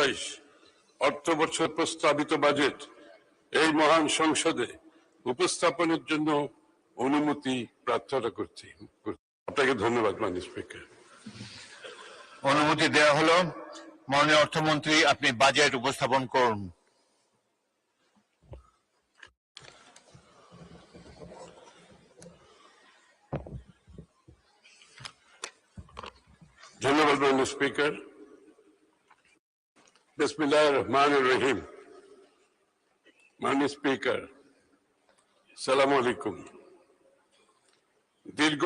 ২০২৬ অর্থবর্ষের প্রস্তাবিত বাজেট এই মহান সংসদে উপস্থাপনের জন্য অনুমতি প্রার্থনা করছি। আপনাকে ধন্যবাদ মাননীয় স্পিকার। অনুমতি দেওয়া হলো। মাননীয় অর্থমন্ত্রী, আপনি বাজেট উপস্থাপন করুন। ধন্যবাদ মাননীয় স্পিকার। বিসমিল্লাহির রহমানির রহিম। মাননীয় স্পিকার, আসসালামু আলাইকুম। দীর্ঘ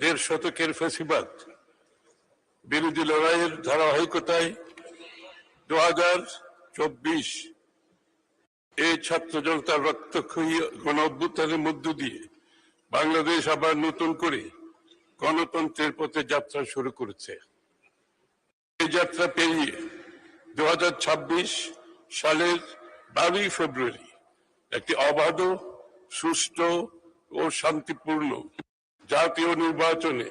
দেড় শতকের ফ্যাসিবাদ বিরোধী লড়াইয়ের ধারাবাহিকতায় 2024 এই ছাত্র জনতার রক্তক্ষয়ী গণ অভ্যুত্থানের মধ্য দিয়ে বাংলাদেশ আবার নতুন করে গণতন্ত্রের পথে যাত্রা শুরু করেছে। এই যাত্রা পেরিয়ে 2026 সালের 12 ফেব্রুয়ারি একটি অবাধ, সুষ্ঠু ও শান্তিপূর্ণ জাতীয় নির্বাচনে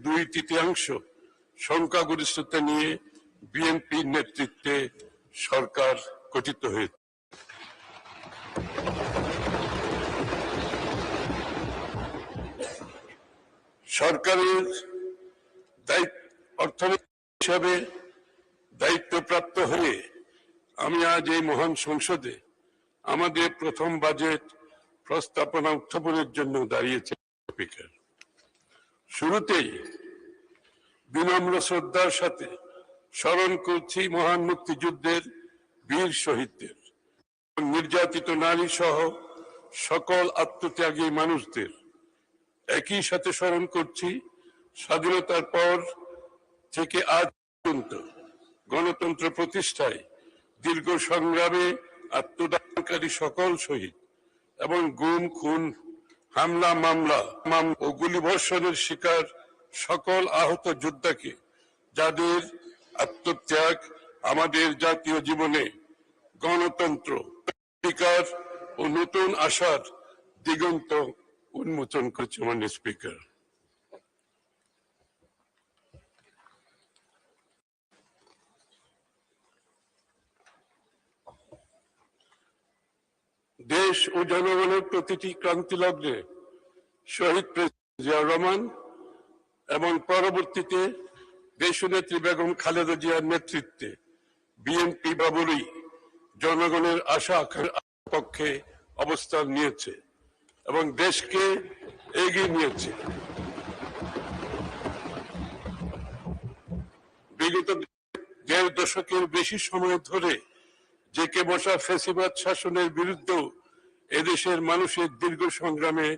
দুই তৃতীয়াংশ সংখ্যাগরিষ্ঠতা নিয়ে বিএনপির নেতৃত্বে সরকার গঠিত হয়েছে। সরকারের অর্থনীতি হিসাবে দায়িত্বপ্রাপ্ত হয়ে আমি আজ এই মহান সংসদে আমাদের প্রথম বাজেট প্রস্তাবনা উত্থাপনের জন্য দাঁড়িয়েছি। শুরুতেই বিনম্র শ্রদ্ধার সাথে স্মরণ করছি মহান মুক্তিযুদ্ধের বীর শহীদদের, নির্যাতিত নারী সহ সকল আত্মত্যাগী মানুষদের। একই সাথে স্মরণ করছি স্বাধীনতার পর থেকে আজ পর্যন্ত গণতন্ত্র প্রতিষ্ঠায় দীর্ঘ সংগ্রামে আত্মদানকারী সকল শহীদ এবং গুম, খুন, হামলা, মামলা ও গুলিবর্ষণের শিকার সকল আহত যোদ্ধাকে, যাদের আত্মত্যাগ আমাদের জাতীয় জীবনে গণতন্ত্র, অধিকার ও নতুন আশার দিগন্ত উন্মোচন করেছে। মাননীয় স্পিকার, দেশ ও জনগণের প্রতিটি ক্রান্তি লগ্নে শহীদ প্রেসিডেন্ট জিয়াউর রহমান এবং পরবর্তীতে দেশনেত্রী বেগম খালেদা জিয়ার নেতৃত্বে বিএনপি বরাবরই জনগণের আশা আকাঙ্ক্ষার পক্ষে অবস্থান নিয়েছে এবং দেশকে এগিয়ে নিয়েছে। বিগত দেড় দশকের বেশি সময় ধরে জেঁকে বসা ফ্যাসিবাদ শাসনের বিরুদ্ধেও এদেশের মানুষের দীর্ঘ সংগ্রামে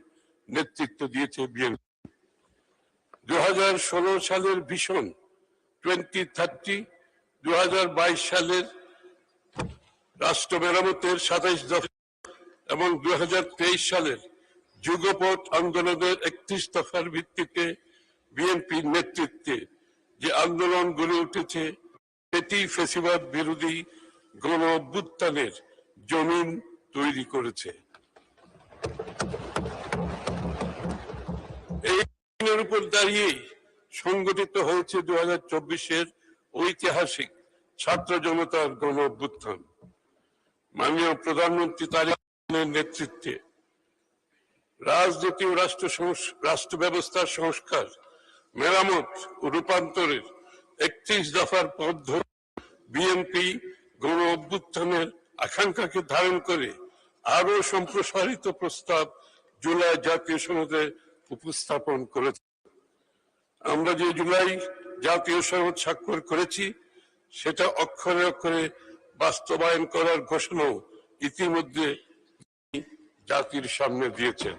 নেতৃত্ব দিয়েছে বিএনপি। 2016 সালের ভিশন 2030, 2022 সালের রাষ্ট্র মেরামতের 27 দফা এবং 2023 সালের যুগপৎ আন্দোলনের 31 দফার ভিত্তিতে বিএনপির নেতৃত্বে যে আন্দোলন গড়ে উঠেছে, এটি ফ্যাসিবাদ বিরোধী গণ অভ্যুত্থানের জমিন তৈরি করেছে। এই উপর দাঁড়িয়েই সংগঠিত হয়েছে 2024-এর ঐতিহাসিক ছাত্র জনতার গণ অভ্যুত্থান। মাননীয় প্রধানমন্ত্রী তারেক রহমানের নেতৃত্বে রাজনীতি ও রাষ্ট্র ব্যবস্থার সংস্কার, মেরামত ও রূপান্তরের 31 দফার পথ ধরে বিএনপি গণ অভ্যুত্থানের আকাঙ্ক্ষাকে ধারণ করে আরো সম্প্রসারিত প্রস্তাব জুলাই জাতীয় সনদে উপস্থাপন করেছে। আমরা যে জুলাই জাতীয় সনদ স্বাক্ষর করেছি, সেটা অক্ষরে অক্ষরে বাস্তবায়ন করার ঘোষণাও ইতিমধ্যে জাতির সামনে দিয়েছেন।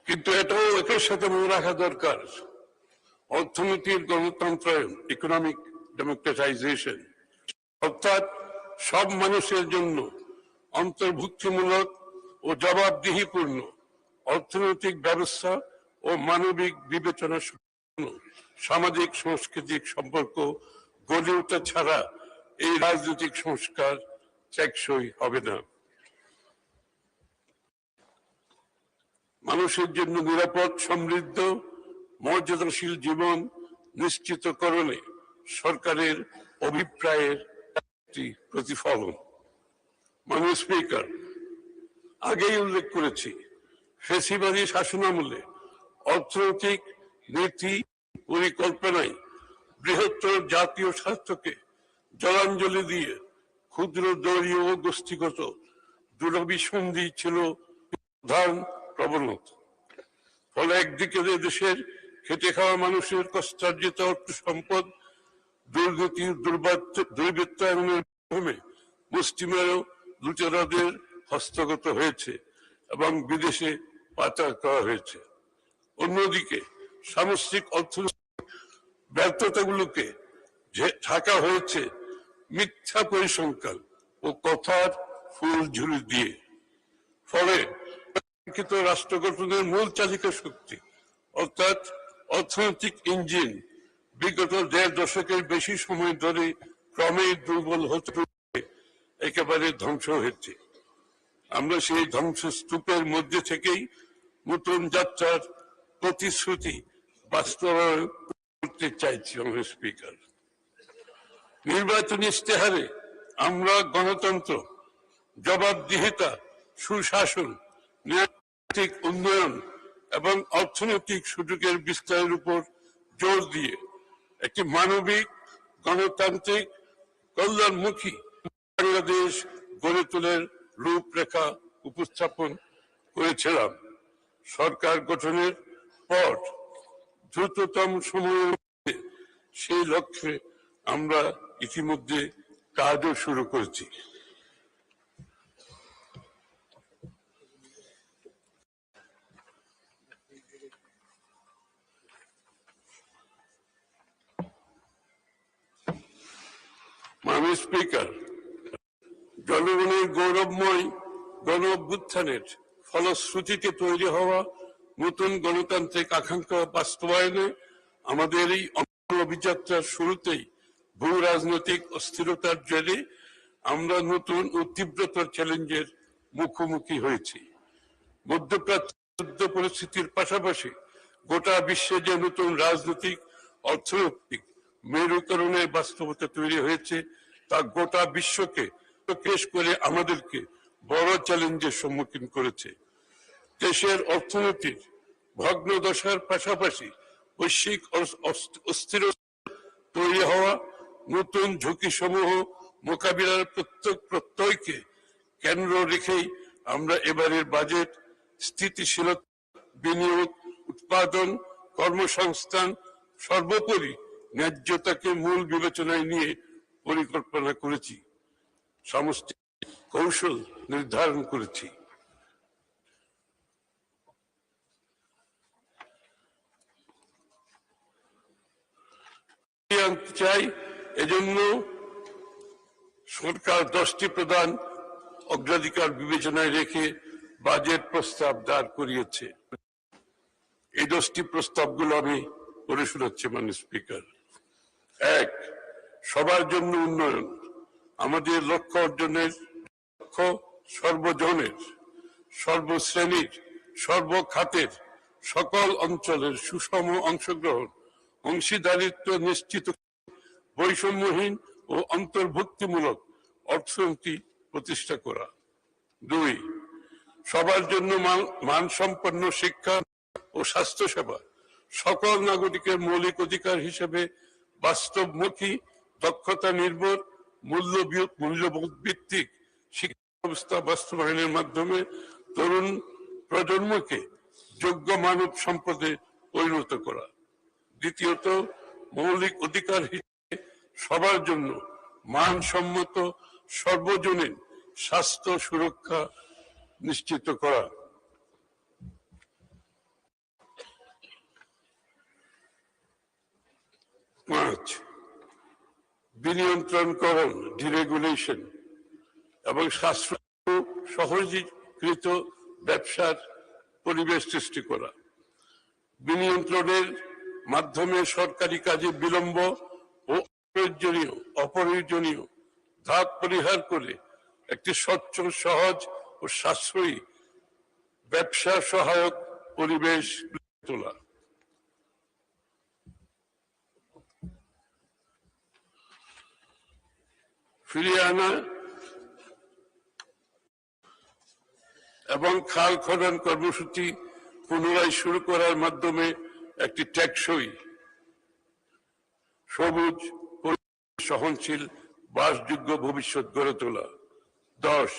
কিন্তু এটাও একই সাথে মনে রাখা দরকার, অর্থনীতির গণতন্ত্রায়ন, ইকোনমিক ডেমোক্রেটাইজেশন, অর্থাৎ সব মানুষের জন্য অন্তর্ভুক্তিমূলক ও জবাবদিহিপূর্ণ অর্থনৈতিক ব্যবস্থা ও মানবিক বিবেচনা সামাজিক সাংস্কৃতিক সম্পর্ক গড়ে ওঠা ছাড়া এই রাজনৈতিক সংস্কার টেকসই হবে না। মানুষের জন্য নিরাপদ, সমৃদ্ধ, মর্যাদাশীল জীবন নিশ্চিতকরণে সরকারের অভিপ্রায়ের একটি প্রতিফলন। মাননীয় স্পিকার, আগেই উল্লেখ করেছি, ফ্যাসিবাদী শাসনামলে অর্থনৈতিক নীতি পরিকল্পনায় বৃহত্তর জাতীয় স্বার্থকে জলাঞ্জলি দিয়ে ক্ষুদ্র দলীয় ও গোষ্ঠীগত দুরভিসন্ধি ছিল প্রধান প্রবণতা। ফলে একদিকে দেশের খেটে খাওয়া মানুষের কষ্টার্জিত অর্থ সম্পদ দুর্নীতি, দুর্বৃত্তায়নের মাধ্যমে মুষ্টিমেয় লুটেরাদের হস্তগত হয়েছে এবং বিদেশে পাচার করা হয়েছে। অন্যদিকে সামষ্টিক অর্থনৈতিক ব্যর্থতাগুলোকে ঢাকা হয়েছে মিথ্যা পরিসংখ্যান ও কথার ফুলঝুরি দিয়ে। ফলে রাষ্ট্র গঠনের মূল চালিকা শক্তি অর্থাৎ অর্থনৈতিক ইঞ্জিন বিগত ১.৫ দশকের বেশি সময় ধরে ক্রমেই দুর্বল হতে একেবারে ধ্বংস হয়েছে। আমরা সেই ধ্বংসস্তূপের মধ্যে থেকেই নতুন যাত্রার প্রতিশ্রুতি বাস্তবায়ন করতে চাইছি। স্পিকার, নির্বাচনী ইশতেহারে আমরা গণতন্ত্র, জবাবদিহিতা, সুশাসন, ন্যায়নৈতিক উন্নয়ন এবং অর্থনৈতিক সুযোগের বিস্তারের উপর জোর দিয়ে একটি মানবিক, গণতান্ত্রিক, কল্যাণমুখী বাংলাদেশ গড়ে তোলার রূপরেখা উপস্থাপন করেছিলাম। সরকার গঠনের পর দ্রুততম সময়ের মধ্যে সেই লক্ষ্যে আমরা ইতিমধ্যে কাজও শুরু করেছি। মাননীয় স্পিকার, জনগণের গৌরবময় গণ অভ্যুত্থানের ফলশ্রুতিতে তৈরি হওয়া নতুন গণতান্ত্রিক আকাঙ্ক্ষা বাস্তবায়নে আমাদের এই অভিযাত্রার শুরুতেই ভূ রাজনৈতিক অস্থিরতার জেরে আমরা নতুন ও তীব্রতর চ্যালেঞ্জের মুখোমুখি হয়েছি। মধ্যপ্রাচ্যের যুদ্ধ পরিস্থিতির পাশাপাশি গোটা বিশ্বে যে নতুন রাজনৈতিক, অর্থনৈতিক মেরুকরণের বাস্তবতা তৈরি হয়েছে তা গোটা বিশ্বকে পেশ করে আমাদেরকে বড় চ্যালেঞ্জের সম্মুখীন করেছে। দেশের অর্থনীতির ভগ্নদশার পাশাপাশি বৈশ্বিক অস্থিরতা তৈরি হওয়া নতুন ঝুঁকি সমূহ মোকাবিলার প্রত্যয়কে কেন্দ্র রেখেই আমরা এবারের বাজেট স্থিতিশীলতা, বিনিয়োগ, উৎপাদন, কর্মসংস্থান, সর্বোপরি ন্যায্যতাকে মূল বিবেচনায় নিয়ে পরিকল্পনা করেছি, সমষ্টি কৌশল নির্ধারণ করেছি। চাই এজন্য সরকার 10টি প্রধান অগ্রাধিকার বিবেচনায় রেখে বাজেট প্রস্তাব দাঁড় করিয়েছে। এই 10টি প্রস্তাবগুলো আমি পড়ে শোনাচ্ছি। মাননীয় স্পিকার, 1, সবার জন্য উন্নয়ন। আমাদের লক্ষ্য অর্জনের লক্ষ্য সর্বজনের, সর্বশ্রেণীর, সর্বখাতের, সকল অঞ্চলের সুষম অংশগ্রহণ, অংশীদারিত্ব নিশ্চিত, বৈষম্যহীন ও অন্তর্ভুক্তিমূলক অর্থনীতি প্রতিষ্ঠা করা। 2, সবার জন্য মানসম্পন্ন শিক্ষা ও স্বাস্থ্যসেবা সকল নাগরিকের মৌলিক অধিকার হিসেবে বাস্তবমুখী, দক্ষতা নির্ভর, মূল্যবোধ ভিত্তিক শিক্ষা ব্যবস্থা বাস্তবায়নের মাধ্যমে তরুণ প্রজন্মকে যোগ্য মানব সম্পদে পরিণত করা। দ্বিতীয়ত, মৌলিক অধিকার হিসেবে সবার জন্য মানসম্মত সর্বজনীন স্বাস্থ্য সুরক্ষা নিশ্চিত করা। 5, বিনিয়ন্ত্রণকরণ, ডিরেগুলেশন এবং সাশ্রয় সহজীকৃত ব্যবসার পরিবেশ সৃষ্টি করা। বিনিয়ন্ত্রণের মাধ্যমে সরকারি কাজে বিলম্ব ও অপ্রয়োজনীয় ধাপ পরিহার করে একটি স্বচ্ছ, সহজ ও সাশ্রয়ী ব্যবসা সহায়ক পরিবেশ তোলা। ফিরিয়ে আনা এবং খাল খনন কর্মসূচি পুনরায় শুরু করার মাধ্যমে একটি টেকসই, সবুজ, সহনশীল, বাসযোগ্য ভবিষ্যৎ গড়ে তোলা। 10,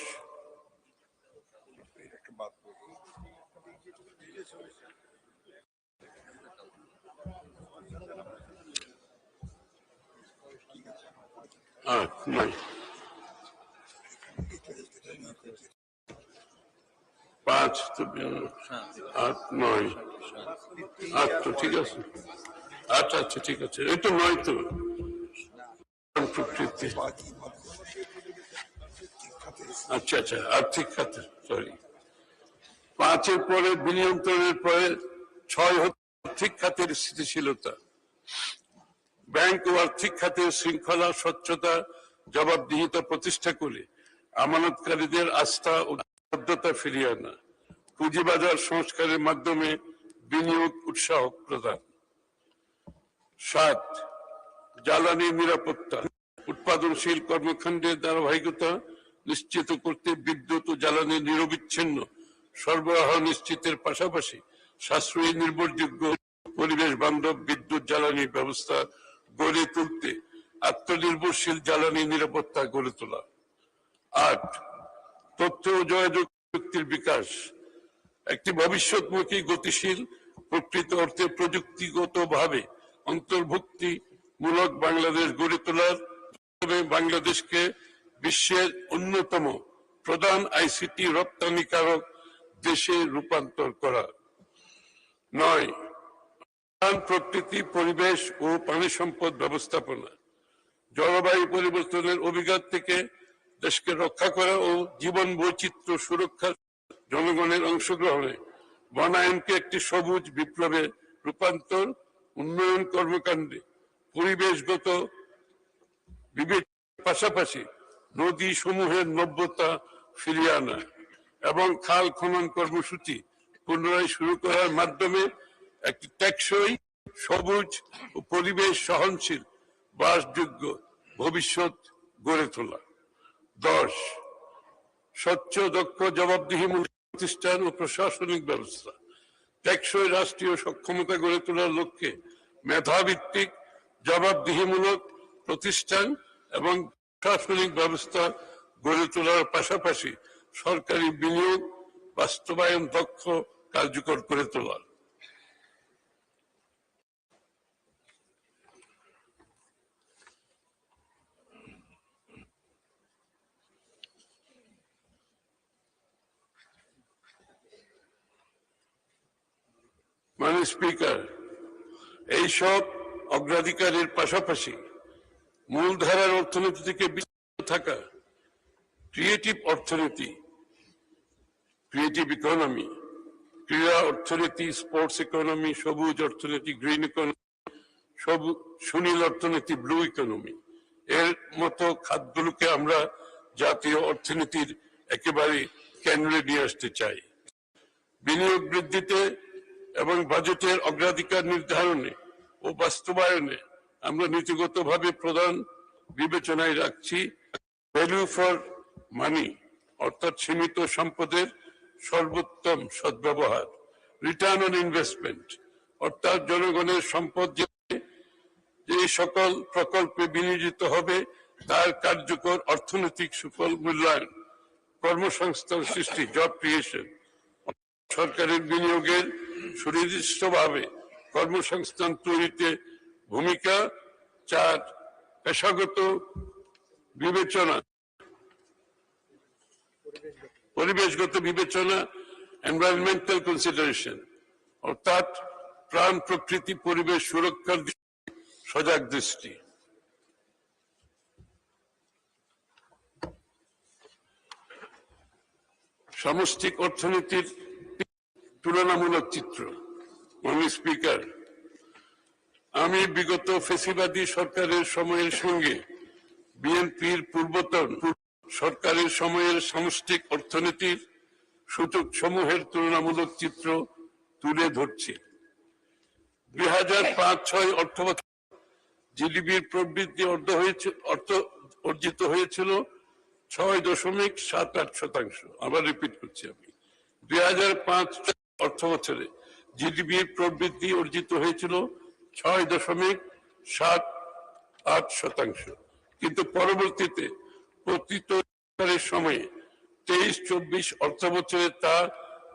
পাঁচ, 8, 9, 8 তো ঠিক আছে। আচ্ছা আচ্ছা ঠিক আছে, এই তো 9 তো প্রকৃতি। আচ্ছা আচ্ছা, আর্থিক খাতে, সরি। 5-এর পরে বিনিয়ন্ত্রণের পরে 6 আর্থিক খাতের স্থিতিশীলতা। ব্যাংক ও আর্থিক খাতের শৃঙ্খলা, স্বচ্ছতা, জবাবদিহিতা প্রতিষ্ঠা করে আমানতকারীদের আস্থা ও বদ্ধতা ফিরিয়ে আনা। পুঁজিবাজার সংস্কারের মাধ্যমে বিনিয়োগ উৎসাহ প্রদান। 7, জ্বালানি নিরাপত্তা। উৎপাদনশীল কর্মকাণ্ডের ধারাবাহিকতা নিশ্চিত করতে বিদ্যুৎ ও জ্বালানি নিরবিচ্ছিন্ন সরবরাহ নিশ্চিতের পাশাপাশি সাশ্রয়ী, নির্ভরযোগ্য, পরিবেশ বান্ধব বিদ্যুৎ জ্বালানি ব্যবস্থা গড়ে তুলতে আত্মনির্ভরশীল জ্বালানি নিরাপত্তা গড়ে তোলা। 8, তথ্য ও যোগাযোগ প্রযুক্তির বিকাশ। একটি ভবিষ্যৎমুখী, গতিশীল, প্রকৃত অর্থে প্রযুক্তিগতভাবে অন্তর্ভুক্তিমূলক বাংলাদেশ গড়ে তোলার মাধ্যমে বাংলাদেশকে বিশ্বের অন্যতম প্রধান আইসিটি রপ্তানিকারক দেশে রূপান্তর করা। 9, প্রকৃতি, পরিবেশ ও পানি সম্পদ ব্যবস্থাপনা। জলবায়ু পরিবর্তনের অভিঘাত থেকে দেশকে রক্ষা করা ও জীবন বৈচিত্র্য সুরক্ষার জনগণের অংশগ্রহণে বনায়নকে একটি সবুজ বিপ্লবে রূপান্তর, উন্নয়ন কর্মকাণ্ডে পরিবেশগত বিবেচনার পাশাপাশি নদী সমূহের নব্যতা ফিরিয়ে আনা এবং খাল খনন কর্মসূচি পুনরায় শুরু করার মাধ্যমে একটি টেকসই, সবুজ ও পরিবেশ সহনশীল, বাসযোগ্য ভবিষ্যৎ গড়ে তোলা। 10, স্বচ্ছ, দক্ষ, জবাবদিহিমূলক প্রতিষ্ঠান ও প্রশাসনিক ব্যবস্থা। টেকসই রাষ্ট্রীয় সক্ষমতা গড়ে তোলার লক্ষ্যে মেধাভিত্তিক, জবাবদিহিমূলক প্রতিষ্ঠান এবং প্রশাসনিক ব্যবস্থা গড়ে তোলার পাশাপাশি সরকারি বিনিয়োগ বাস্তবায়ন দক্ষ, কার্যকর করে তোলা। মাননীয় স্পিকার, এইসব অগ্রাধিকারের পাশাপাশি মূলধারার অর্থনীতি থেকে বিচ্ছিন্ন থাকা ক্রিয়েটিভ অর্থনীতি, ক্রিয়েটিভ ইকোনমি, ক্রীড়া অর্থনীতি, স্পোর্টস ইকোনমি, সবুজ অর্থনীতি, গ্রিন ইকোনমি, সুনীল অর্থনীতি, ব্লু ইকোনমি, এর মতো খাতগুলোকে আমরা জাতীয় অর্থনীতির একেবারে কেন্দ্রে নিয়ে আসতে চাই। বিনিয়োগ বৃদ্ধিতে এবং বাজেটের অগ্রাধিকার নির্ধারণে ও বাস্তবায়নে আমরা নীতিগতভাবে প্রধান বিবেচনায় রাখছি ভ্যালু ফর মানি, অর্থাৎ সীমিত সম্পদের সর্বোত্তম সদ্ব্যবহার, রিটার্ন অন ইনভেস্টমেন্ট, অর্থাৎ জনগণের সম্পদ যে সকল প্রকল্পে বিনিয়োজিত হবে তার কার্যকর অর্থনৈতিক সুফল মূল্যায়ন, কর্মসংস্থান সৃষ্টি, জব ক্রিয়েশন, সরকারের বিনিয়োগের সুনির্দিষ্টভাবে কর্মসংস্থান তৈরিতে ভূমিকা। 4, পেশাগত বিবেচনা, পরিবেশগত বিবেচনা, এনভায়রনমেন্টাল কনসিডারেশন, অর্থাৎ প্রাণ, প্রকৃতি, পরিবেশ সুরক্ষার সজাগ দৃষ্টি। সামষ্টিক অর্থনীতির তুলনামূলক চিত্র। মাননীয় স্পিকার, আমি বিগত ফ্যাসিবাদী সরকারের সময়ের সঙ্গে বিএনপির পূর্বতন সরকারের সময়ের সামষ্টিক অর্থনীতির সূচক সমূহের তুলনামূলক চিত্র তুলে ধরছি। 2005-06 অর্থবছর জিডিপির প্রবৃদ্ধি অর্জিত হয়েছিল 6.78%। আবার রিপিট করছি আমি, 2005 অর্থ বছরে জিডিপির প্রবৃদ্ধি অর্জিত হয়েছিল 6.78%, কিন্তু পরবর্তীতে প্রকৃত সময়ে 23-24 অর্থ বছরে তা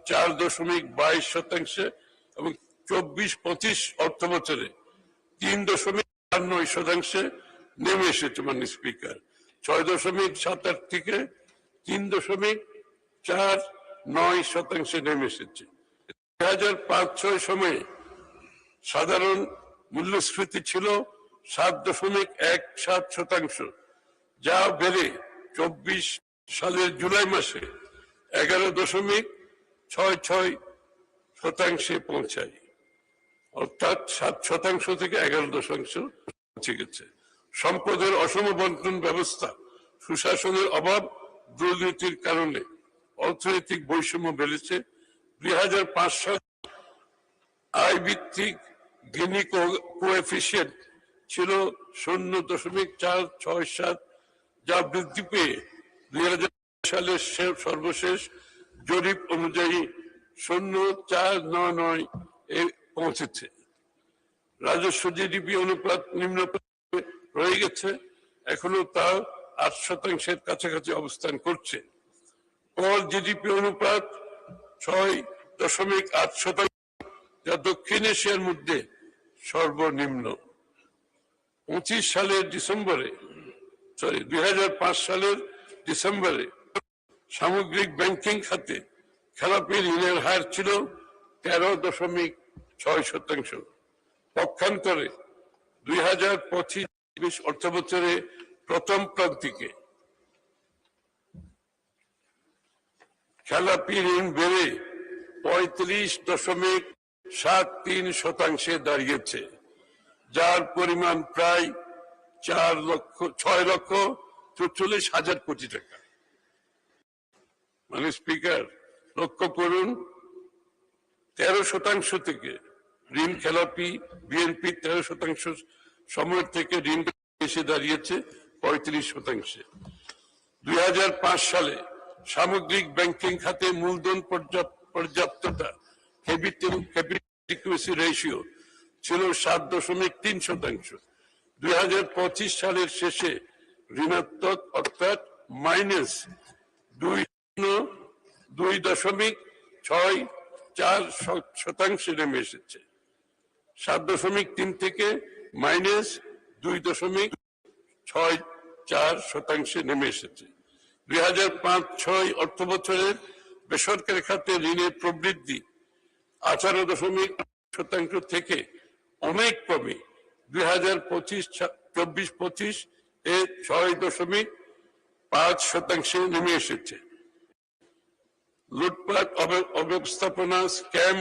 4.22% এবং 24-25 অর্থ বছরে 3.49% নেমে এসেছে। মানে স্পিকার, 6.78 থেকে 3.49% নেমে এসেছে। 2005-06 সময়ে সাধারণ মূল্যস্ফীতি ছিল 7.17%, যা বেড়ে 24 সালের জুলাই মাসে 11.66% পৌঁছায়, অর্থাৎ 7% থেকে 11% পৌঁছে গেছে। সম্পদের অসম বন্টন ব্যবস্থা, সুশাসনের অভাব, দুর্নীতির কারণে অর্থনৈতিক বৈষম্য বেড়েছে। 2005 সালে আয় ভিত্তিক গিনি কোএফিসিয়েন্ট ছিল 0.467, যা বৃদ্ধি পেয়ে 2000 সালের সর্বশেষ জরিপ অনুযায়ী 0.499 এ পৌঁছেছে। রাজস্ব জিডিপি অনুপাত নিম্ন রয়ে গেছে, এখনো তা 8% কাছাকাছি অবস্থান করছে। কর জিডিপি অনুপাত 6.8%, যা দক্ষিণ এশিয়ার মধ্যে সর্বনিম্ন। 2005 সালের ডিসেম্বরে সামগ্রিক ব্যাংকিং খাতে খেলাপি ঋণের হার ছিল 13.6%। পক্ষান্তরে 2025-26 অর্থ বছরে প্রথম প্রান্তিকে খেলাপি ঋণ বেড়ে 35.73% দাঁড়িয়েছে, যার পরিমাণ প্রায় 6,44,000 কোটি টাকা। মানে স্পিকার, লক্ষ্য করুন, 13% থেকে ঋণ খেলাপি বিএনপি 13% সময় থেকে ঋণ এসে দাঁড়িয়েছে 35%। 2005 সালে সামগ্রিক ব্যাংকিং খাতে মূলধন পর্যাপ্ততা ক্যাপিটাল রেশিও ছিল 7.3%। 2025 সালের শেষে ঋণাত্মক, অর্থাৎ -2.64% নেমে এসেছে। 7.3 থেকে -2.64% নেমে এসেছে। 2005-06 অর্থ বছরের বেসরকারি খাতে ঋণের প্রবৃদ্ধি 18.8% থেকে অনেক কমে 2024-25 এ 6.5% নেমে এসেছে। লুটপাট, অব্যবস্থাপনা, স্ক্যাম,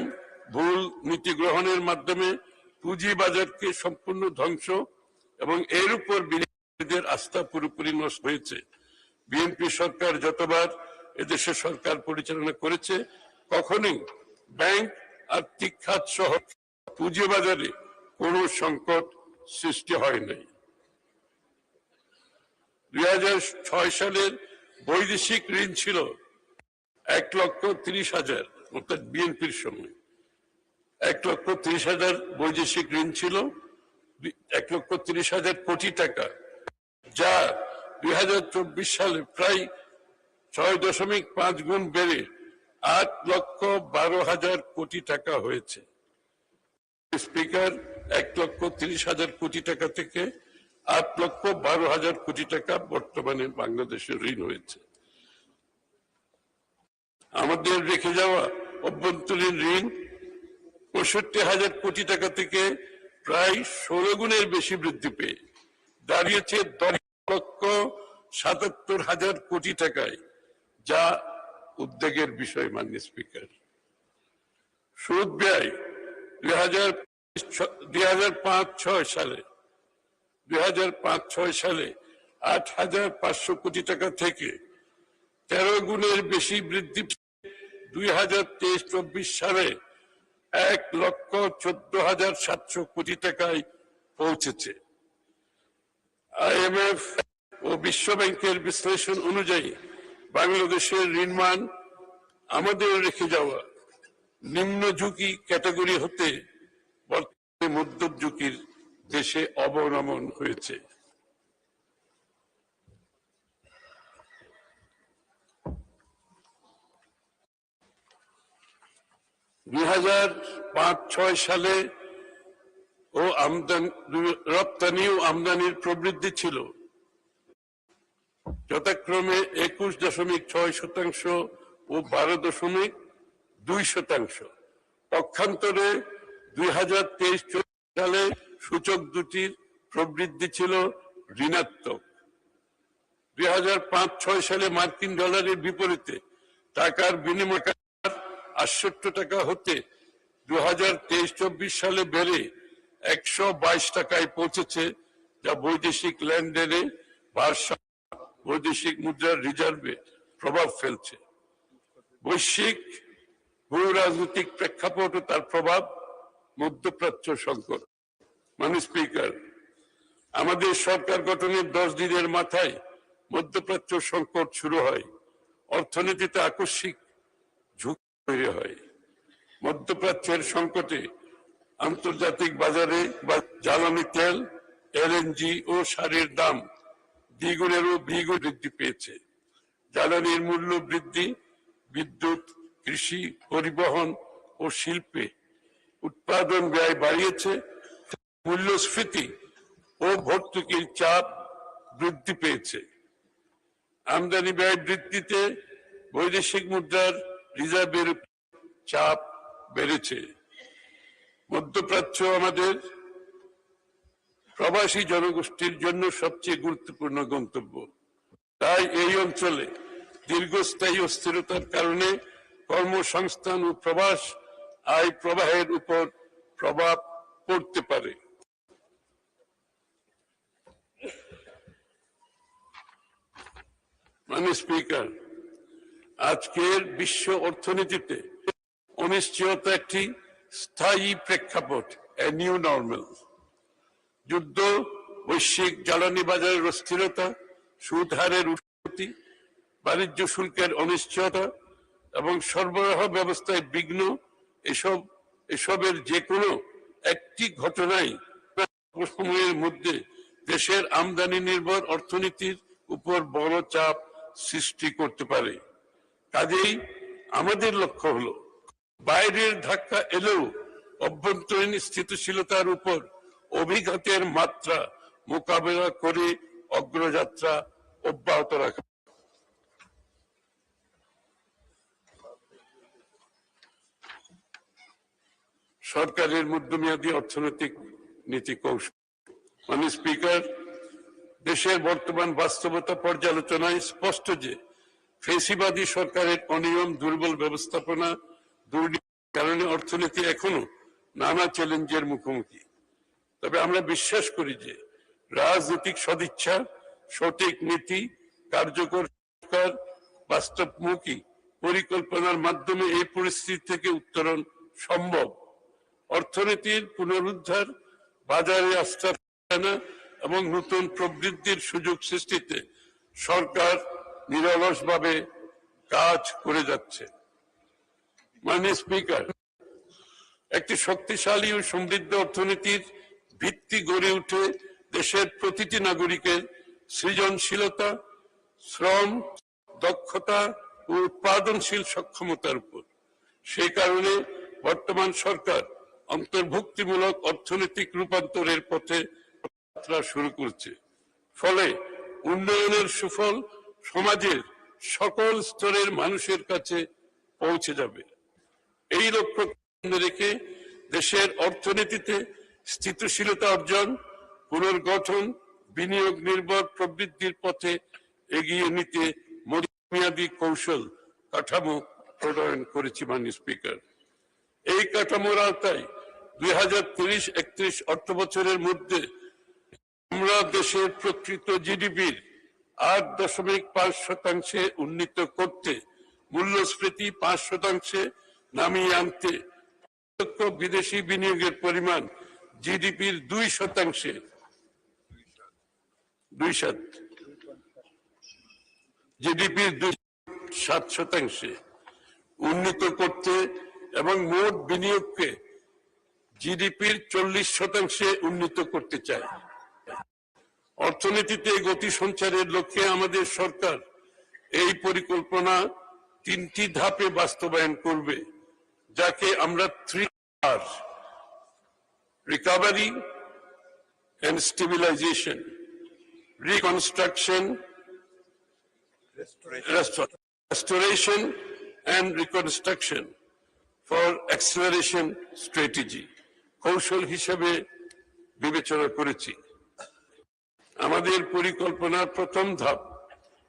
ভুল নীতি গ্রহণের মাধ্যমে পুঁজিবাজারকে সম্পূর্ণ ধ্বংস এবং এর উপর বিনিয়োগকারীদের আস্থা পুরোপুরি নষ্ট হয়েছে। বিএনপি সরকার যতবার এদেশের সরকার পরিচালনা করেছে, কখনোই ব্যাংক, আর্থিক খাত সহ পুঁজিবাজারে কোনো সংকট সৃষ্টি হয় নাই। 2006 সালের বৈদেশিক ঋণ ছিল 1,30,000, অর্থাৎ বিএনপির সময় 1,30,000 বৈদেশিক ঋণ ছিল, 1,30,000 কোটি টাকা, যা 2024 সালে প্রায় 6.5 গুণ বেড়ে 8,12,000 কোটি টাকা হয়েছে। স্পিকার, 1,30,000 কোটি টাকা থেকে 8,12,000 কোটি টাকা বর্তমানে বাংলাদেশের ঋণ হয়েছে। আমাদের রেখে যাওয়া অভ্যন্তরীণ ঋণ 65,000 কোটি টাকা থেকে প্রায় 16 গুণের বেশি বৃদ্ধি পেয়ে দাঁড়িয়েছে 10,77,000 কোটি টাকায়, যা উদ্বেগের বিষয়। মাননীয় স্পিকার, সুদ ব্যয় 2005-06 সালে 8,500 কোটি টাকা থেকে 13 গুণের বেশি বৃদ্ধি 2023-24 সালে 1,14,700 কোটি টাকায় পৌঁছেছে। IMF ও বিশ্ব ব্যাংকের বিশ্লেষণ অনুযায়ী বাংলাদেশের ঋণমান আমাদের রেখে যাওয়া নিম্ন ঝুঁকি ক্যাটাগরি হতে বর্তমানে মধ্যম ঝুঁকির দেশে অবনমন হয়েছে। দুই 2005-06 সালে রপ্তানি ও আমদানির প্রবৃদ্ধি ছিল যথাক্রমে 21.6% ও 12.2%। পক্ষান্তরে 2023-24 সালে সূচক দুটির প্রবৃদ্ধি ছিল ঋণাত্মক। 2005-06 সালে মার্কিন ডলারের বিপরীতে টাকার বিনিময় 68 টাকা হতে 2023-24 সালে বেড়ে 122 টাকায় পৌঁছেছে, যা বৈদেশিক লেনদেনে ভারসাম্য বৈদেশিক মুদ্রার রিজার্ভে প্রভাব ফেলছে। বৈশ্বিক ভূ রাজনৈতিক প্রেক্ষাপট ও তার প্রভাব, মধ্যপ্রাচ্য সংকট। মাননীয় স্পিকার, আমাদের সরকার গঠনের 10 দিনের মাথায় মধ্যপ্রাচ্য সংকট শুরু হয়। অর্থনীতিতে আকস্মিক ঝুঁকি তৈরি হয়। মধ্যপ্রাচ্যের সংকটে আন্তর্জাতিক বাজারে জ্বালানি তেল, LNG ও সারের দাম দ্বিগুণেরও দ্বিগুণ বৃদ্ধি পেয়েছে। জ্বালানির মূল্য বৃদ্ধি বিদ্যুৎ, কৃষি, পরিবহন ও শিল্পে উৎপাদন ব্যয় বাড়িয়েছে। মূল্যস্ফীতি ও ভর্তুকির চাপ বৃদ্ধি পেয়েছে। আমদানি ব্যয় বৃদ্ধিতে বৈদেশিক মুদ্রার রিজার্ভের চাপ বেড়েছে। মধ্যপ্রাচ্য আমাদের প্রবাসী জনগোষ্ঠীর জন্য সবচেয়ে গুরুত্বপূর্ণ গন্তব্য। তাই এই অঞ্চলে দীর্ঘস্থায়ী অস্থিরতার কারণে কর্মসংস্থান ও প্রবাস আয় প্রবাহের উপর প্রভাব পড়তে পারে। মাননীয় স্পিকার, আজকের বিশ্ব অর্থনীতিতে অনিশ্চয়তা একটি স্থায়ী প্রেক্ষাপট, a new normal। যুদ্ধ, বৈশ্বিক জ্বালানি বাজারের অস্থিরতা, সুদ হারের ঊর্ধ্বগতি, বাণিজ্য শুল্কের অনিশ্চয়তা এবং সরবরাহ ব্যবস্থায় বিঘ্ন, এসবের যে কোনো একটি ঘটনাই সময়ের মধ্যে দেশের আমদানি নির্ভর অর্থনীতির উপর বড় চাপ সৃষ্টি করতে পারে। কাজেই আমাদের লক্ষ্য হলো বাইরের ধাক্কা এলেও অভ্যন্তরীণ স্থিতিশীলতার উপর অভিঘাতের মাত্রা মোকাবেলা করে অগ্রযাত্রা অব্যাহত রাখা। সরকারের মধ্যমেয়াদী অর্থনৈতিক নীতি কৌশল। মাননীয় স্পিকার, দেশের বর্তমান বাস্তবতা পর্যালোচনায় স্পষ্ট যে ফেসিবাদী সরকারের অনিয়ম, দুর্বল ব্যবস্থাপনা, দুর্নীতির কারণে অর্থনীতি এখনো নানা চ্যালেঞ্জের মুখোমুখি। তবে আমরা বিশ্বাস করি যে রাজনৈতিক সদিচ্ছা, সঠিক নীতি, কার্যকর সরকার, বাস্তবমুখী পরিকল্পনার মাধ্যমে এই পরিস্থিতি থেকে উত্তরণ সম্ভব। অর্থনীতির পুনরুদ্ধার, বাজারে আস্থা ফেরানো এবং নতুন প্রবৃদ্ধির সুযোগ সৃষ্টিতে সরকার নিরলসভাবে কাজ করে যাচ্ছে। মাননীয় স্পিকার, একটি শক্তিশালী ও সমৃদ্ধ অর্থনীতির ভিত্তি গড়ে উঠে দেশের প্রতিটি নাগরিকের সৃজনশীলতা, শ্রম, দক্ষতা ও উৎপাদনশীল সক্ষমতার উপর। সেই কারণে বর্তমান সরকার অন্তর্ভুক্তিমূলক অর্থনৈতিক রূপান্তরের পথে যাত্রা শুরু করছে। ফলে উন্নয়নের সুফল সমাজের সকল স্তরের মানুষের কাছে পৌঁছে যাবে। এই লক্ষ্য রেখে দেশের অর্থনীতিতে স্থিতিশীলতা অর্জন, পুনর্গঠন, বিনিয়োগ নির্ভর প্রবৃদ্ধির পথে এগিয়ে নিতে মধ্যমেয়াদী কৌশল কাঠামো প্রণয়ন করেছি। মাননীয় স্পিকার, এই কাঠামোর আওতায় 2030-31 অর্থবছরের মধ্যে আমরা দেশের প্রকৃত জিডিপির 8.5% উন্নীত করতে, মূল্যস্ফীতি 5% নামিয়ে আনতে প্রত্যক্ষ বিদেশি বিনিয়োগের পরিমাণ জিডিপির 2%, 2% জিডিপির 7% উন্নীত করতে এবং মোট বিনিয়োগকে জিডিপির 40% উন্নীত করতে চায়। অর্থনীতিতে গতি সঞ্চারের লক্ষ্যে আমাদের সরকার এই পরিকল্পনা 3টি ধাপে বাস্তবায়ন করবে, যাকে আমরা 3R recovery and stabilisation, reconstruction, restoration and reconstruction for acceleration strategy কৌশল হিসেবে বিবেচনা করেছি। আমাদের পরিকল্পনার প্রথম ধাপ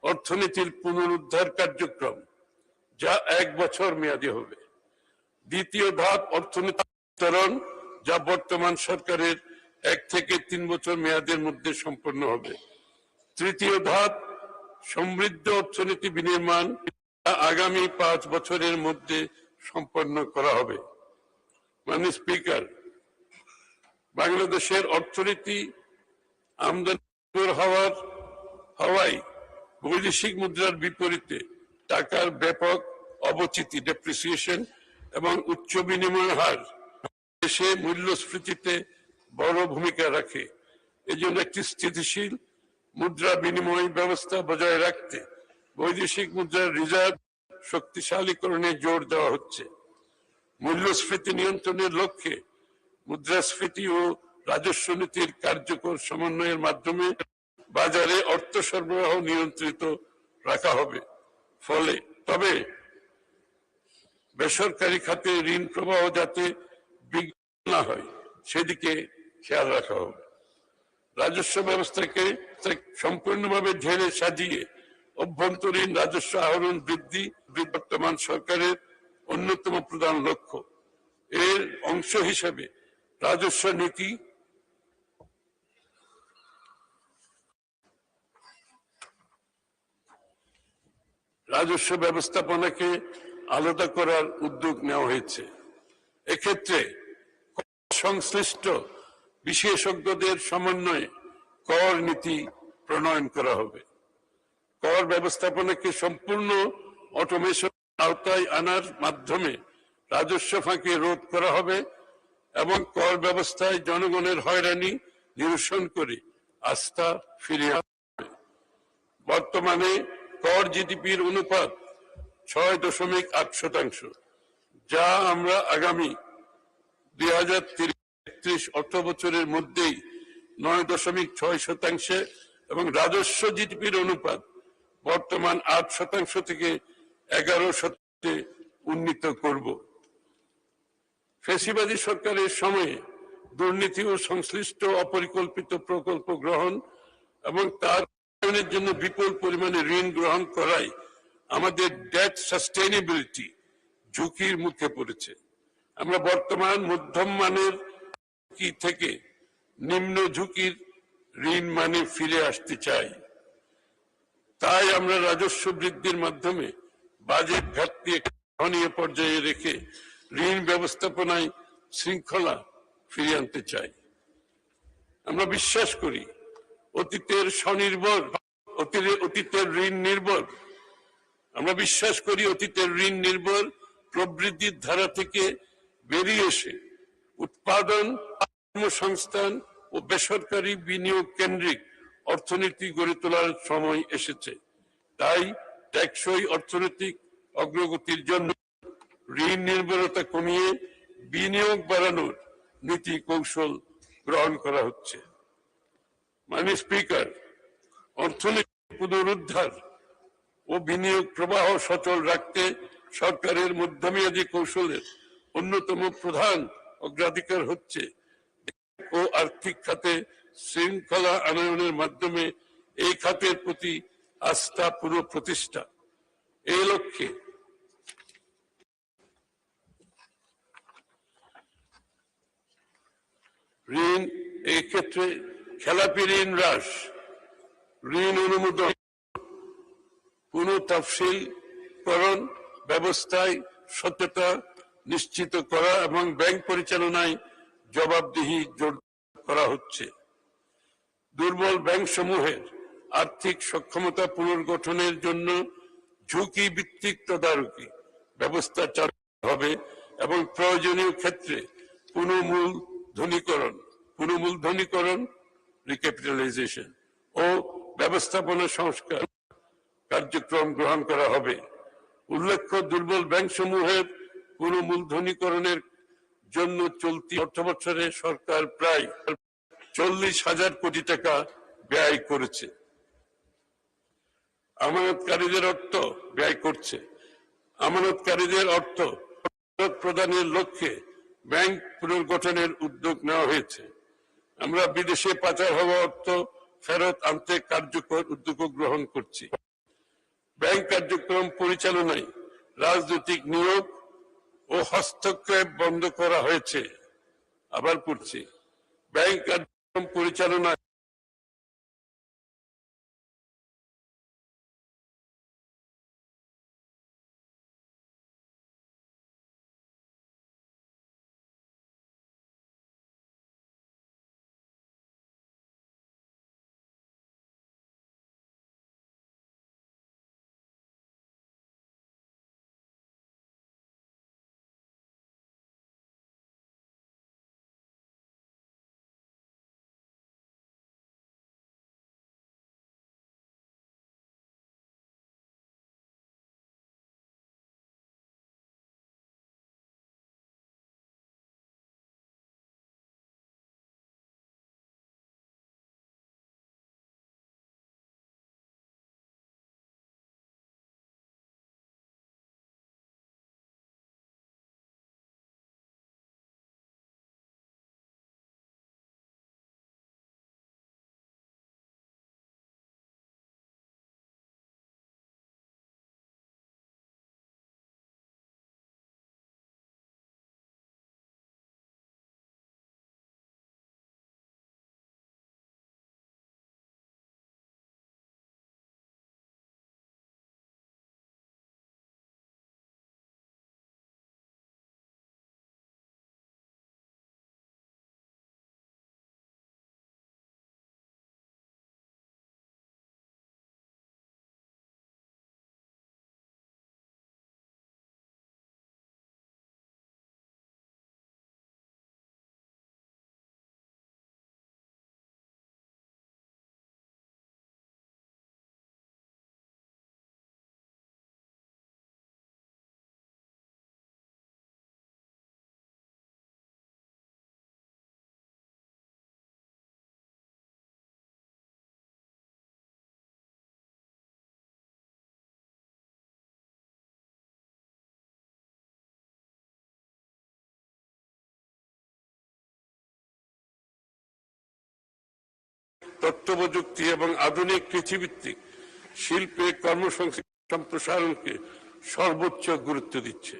অর্থনীতির পুনরুদ্ধার কার্যক্রম, যা 1 বছর মেয়াদী হবে। দ্বিতীয় ধাপ অর্থনীতি বিতরণ, যা বর্তমান সরকারের 1 থেকে 3 বছর মেয়াদের মধ্যে সম্পন্ন হবে। তৃতীয় ধাপ সমৃদ্ধ অর্থনীতি বিনির্মাণ, আগামী 5 বছরের মধ্যে সম্পন্ন করা হবে। মাননীয় স্পিকার, বাংলাদেশের অর্থনীতি আমদানি হওয়ায় বৈদেশিক মুদ্রার বিপরীতে টাকার ব্যাপক অবচিতি ডেপ্রিসিয়েশন এবং উচ্চ বিনিময় হার দেশে মূল্যস্ফীতিতে বড় ভূমিকা রাখে। এজন্য একটি স্থিতিশীল মুদ্রা বিনিময় ব্যবস্থা বজায় রাখতে বৈদেশিক মুদ্রার রিজার্ভ শক্তিশালীকরণে জোর দেওয়া হচ্ছে। মূল্যস্ফীতি নিয়ন্ত্রণের লক্ষ্যে মুদ্রাস্ফীতি ও রাজস্ব নীতির কার্যকর সমন্বয়ের মাধ্যমে বাজারে অর্থ সরবরাহ নিয়ন্ত্রিত রাখা হবে। তবে বেসরকারি খাতে ঋণ প্রবাহ যাতে বিঘ্ন না হয় সেদিকে খেয়াল রাখা হবে। রাজস্ব ব্যবস্থাকে সম্পূর্ণভাবে ঢেলে সাজিয়ে অভ্যন্তরীণ রাজস্ব আহরণ বৃদ্ধি বর্তমান সরকারের অন্যতম প্রধান লক্ষ্য। এর অংশ হিসেবে রাজস্ব নীতি রাজস্ব ব্যবস্থাপনাকে আলাদা করার উদ্যোগ নেওয়া হয়েছে। এক্ষেত্রে সংশ্লিষ্ট বিশেষজ্ঞদের সমন্বয়ে কর নীতি প্রণয়ন করা হবে। কর ব্যবস্থাপনাকে সম্পূর্ণ অটোমেশন আওতায় আনার মাধ্যমে রাজস্ব ফাঁকি রোধ করা হবে এবং কর ব্যবস্থায় জনগণের হয়রানি নিরসন করে আস্থা ফিরিয়ে আনবে। বর্তমানে কর জিডিপির অনুপাত 6.8%, যা আমরা আগামী 2030-31 অর্থ বছরের মধ্যেই 9.6% এবং রাজস্ব জিডিপির অনুপাত বর্তমান 8% থেকে 11% উন্নীত করব। ফ্যাসিবাদী সরকারের সময়ে দুর্নীতি ও সংশ্লিষ্ট অপরিকল্পিত প্রকল্প গ্রহণ এবং তার উন্নয়নের জন্য বিপুল পরিমাণে ঋণ গ্রহণ করায় আমাদের ডেট সাস্টেইনেবিলিটি ঝুঁকির মুখে পড়েছে। আমরা বর্তমান মধ্যম মানের থেকে নিম্ন ঝুঁকির ঋণ মানে ফিরে আসতে চাই। তাই আমরা রাজস্ব বৃদ্ধির মাধ্যমে বাজেট ঘাটতি সহনীয় পর্যায়ে রেখে ঋণ ব্যবস্থাপনায় শৃঙ্খলা ফিরিয়ে আনতে চাই। আমরা বিশ্বাস করি অতীতের ঋণ নির্ভর প্রবৃদ্ধির ধারা থেকে বেরিয়ে এসে উৎপাদন, কর্মসংস্থান ও বেসরকারি বিনিয়োগ কেন্দ্রিক অর্থনীতি গড়ে তোলার সময় এসেছে। তাই টেকসই অর্থনৈতিক অগ্রগতির জন্য ঋণ নির্ভরতা কমিয়ে বিনিয়োগ বাড়ানোর নীতি কৌশল গ্রহণ করা হচ্ছে। মাননীয় স্পিকার, অর্থনীতি পুনরুদ্ধার ও বিনিয়োগ প্রবাহ সচল রাখতে সরকারের মধ্যমেয়াদী কৌশলের অন্যতম প্রধান অগ্রাধিকার হচ্ছে ও আর্থিক খাতে শৃঙ্খলা আনয়নের মাধ্যমে এই খাতের প্রতি আস্থা পুনঃপ্রতিষ্ঠা। এই লক্ষ্যে ঋণ, এই ক্ষেত্রে খেলাপি ঋণ হ্রাস, ঋণ অনুমোদন, পুনঃ তফসিলকরণ ব্যবস্থায় সত্যতা নিশ্চিত করা এবং ব্যাংক পরিচালনায় জবাবদিহি জোর করা হচ্ছে। দুর্বল ব্যাংক সমূহের আর্থিক সক্ষমতা পুনর্গঠনের জন্য ঝুঁকি ভিত্তিক তদারকি ব্যবস্থা চালু হবে এবং প্রয়োজনীয় ক্ষেত্রে পুনঃমূলধনীকরণ রিক্যাপিটালাইজেশন ও ব্যবস্থাপনা সংস্কার কার্যক্রম গ্রহণ করা হবে। উল্লেখ্য, দুর্বল ব্যাংক সমূহের পুনঃমূলধনীকরণের জন্য চলতি অর্থবছরে সরকার প্রায় 40,000 কোটি টাকা ব্যয় করেছে। আমানতকারীদের অর্থ প্রদানের লক্ষ্যে ব্যাংক পুনর্গঠনের উদ্যোগ নেওয়া হয়েছে। আমরা বিদেশে পাচার হওয়া অর্থ ফেরত আনতে কার্যকর উদ্যোগ গ্রহণ করছি। ব্যাংক কার্যক্রম পরিচালনায় রাজনৈতিক নিয়োগ ও হস্তক্ষেপ বন্ধ করা হয়েছে। আবার পড়ছি, ব্যাংক কার্যক্রম পরিচালনায় তথ্য প্রযুক্তি এবং আধুনিক কৃষিভিত্তিক শিল্পে কর্মসংস্থান সম্প্রসারণকে সর্বোচ্চ গুরুত্ব দিচ্ছে।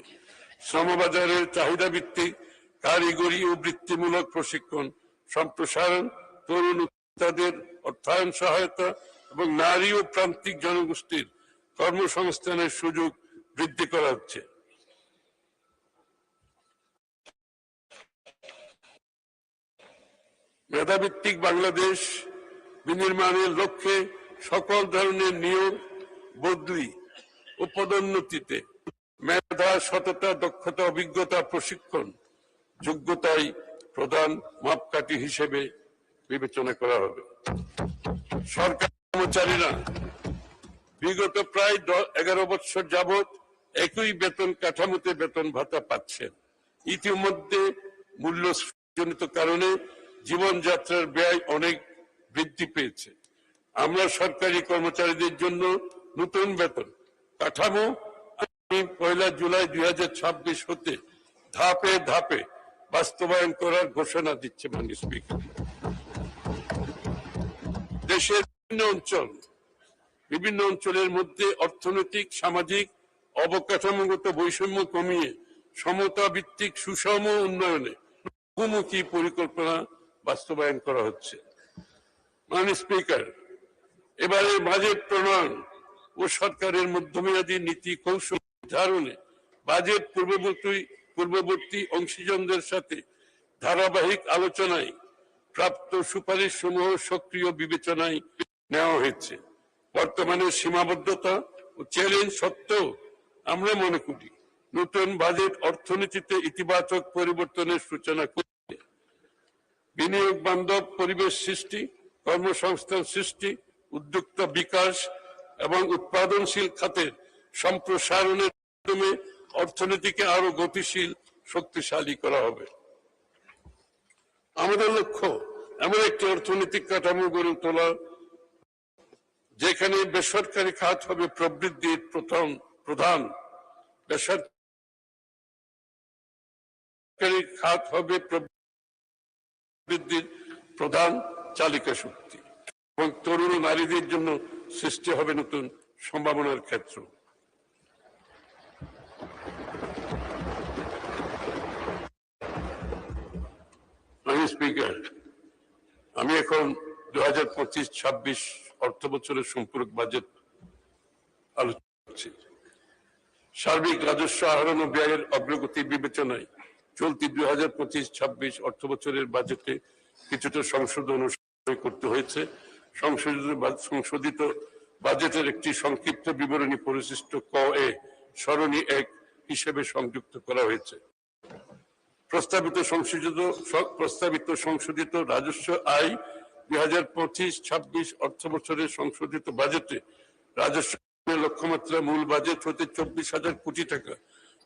শ্রমবাজারের চাহিদা ভিত্তিক কারিগরি ও বৃত্তিমূলক প্রশিক্ষণ সম্প্রসারণ, তরুণ উদ্যোক্তাদের অর্থায়ন সহায়তা এবং নারী ও প্রান্তিক জনগোষ্ঠীর কর্মসংস্থানের সুযোগ বৃদ্ধি করা হচ্ছে। মেধাভিত্তিক বাংলাদেশ বিনির্মাণের লক্ষ্যে সকল ধরনের নিয়োগ, বদলি ও পদোন্নতিতে মেধা, সততা, দক্ষতা, অভিজ্ঞতা, প্রশিক্ষণ, যোগ্যতাই প্রধান মাপকাঠি হিসেবে বিবেচনা করা হবে। সরকারি কর্মচারীরা বিগত প্রায় 11 বছর যাবৎ একই বেতন কাঠামোতে বেতন ভাতা পাচ্ছেন। ইতিমধ্যে মূল্যজনিত কারণে জীবনযাত্রার ব্যয় অনেক বৃদ্ধি পেয়েছে। আমরা সরকারি কর্মচারীদের জন্য নতুন বেতন কাঠামো 1 জুলাই 2026 হতে ধাপে ধাপে বাস্তবায়ন করার ঘোষণা দিচ্ছে মাননীয় স্পিকার। দেশের বিভিন্ন অঞ্চলের মধ্যে অর্থনৈতিক, সামাজিক, অবকাঠামোগত বৈষম্য কমিয়ে সমতা ভিত্তিক সুষম উন্নয়নে বহুমুখী পরিকল্পনা বাস্তবায়ন করা হচ্ছে। মাননীয় স্পিকার, এবারে বাজেট প্রণয়ন ও সরকারের মধ্যমেয়াদী নীতি কৌশল নির্ধারণে বাজেট পূর্ববর্তী পূর্ববর্তী অংশীজনদের সাথে ধারাবাহিক আলোচনায় প্রাপ্ত সুপারিশ সমূহ সক্রিয় বিবেচনায় নেওয়া হয়েছে। বর্তমানে সীমাবদ্ধতা ও চ্যালেঞ্জ সত্ত্বেও আমরা মনে করি নতুন বাজেট অর্থনীতিতে ইতিবাচক পরিবর্তনের সূচনা করবে, বিনিয়োগ বান্ধব পরিবেশ সৃষ্টি, কর্মসংস্থান সৃষ্টি, উদ্যোক্তা বিকাশ এবং উৎপাদনশীল খাতের সম্প্রসারণের মাধ্যমে অর্থনীতিকে আরো গতিশীল শক্তিশালী করা হবে। আমাদের লক্ষ্য এমন একটি অর্থনৈতিক কাঠামো গড়ে তোলা যেখানে বেসরকারি খাত হবে প্রবৃদ্ধির প্রধান বেসরকারি খাত হবে প্রবৃদ্ধির প্রধান চালিকা শক্তি এবং তরুণ নারীদের জন্য সৃষ্টি হবে নতুন সম্ভাবনার ক্ষেত্র। স্পিকার, আমি এখন 2025-26 অর্থ বছরের সম্পূরক বাজেট আলোচনা করছি। সার্বিক রাজস্ব আহরণ ও ব্যয়ের অগ্রগতি বিবেচনায় চলতি 2025-26 অর্থ বছরের বাজেটে কিছুটা সংশোধন করতে হয়েছে। সংশোধিত বাজেটের একটি সংক্ষিপ্ত বিবরণী পরিশিষ্ট ক এ সরণি 1 হিসেবে সংযুক্ত করা হয়েছে। প্রস্তাবিত সংশোধিত রাজস্ব আয় 2025-26 অর্থ বছরের সংশোধিত বাজেটে রাজস্ব লক্ষ্যমাত্রা মূল বাজেট হতে 24,000 কোটি টাকা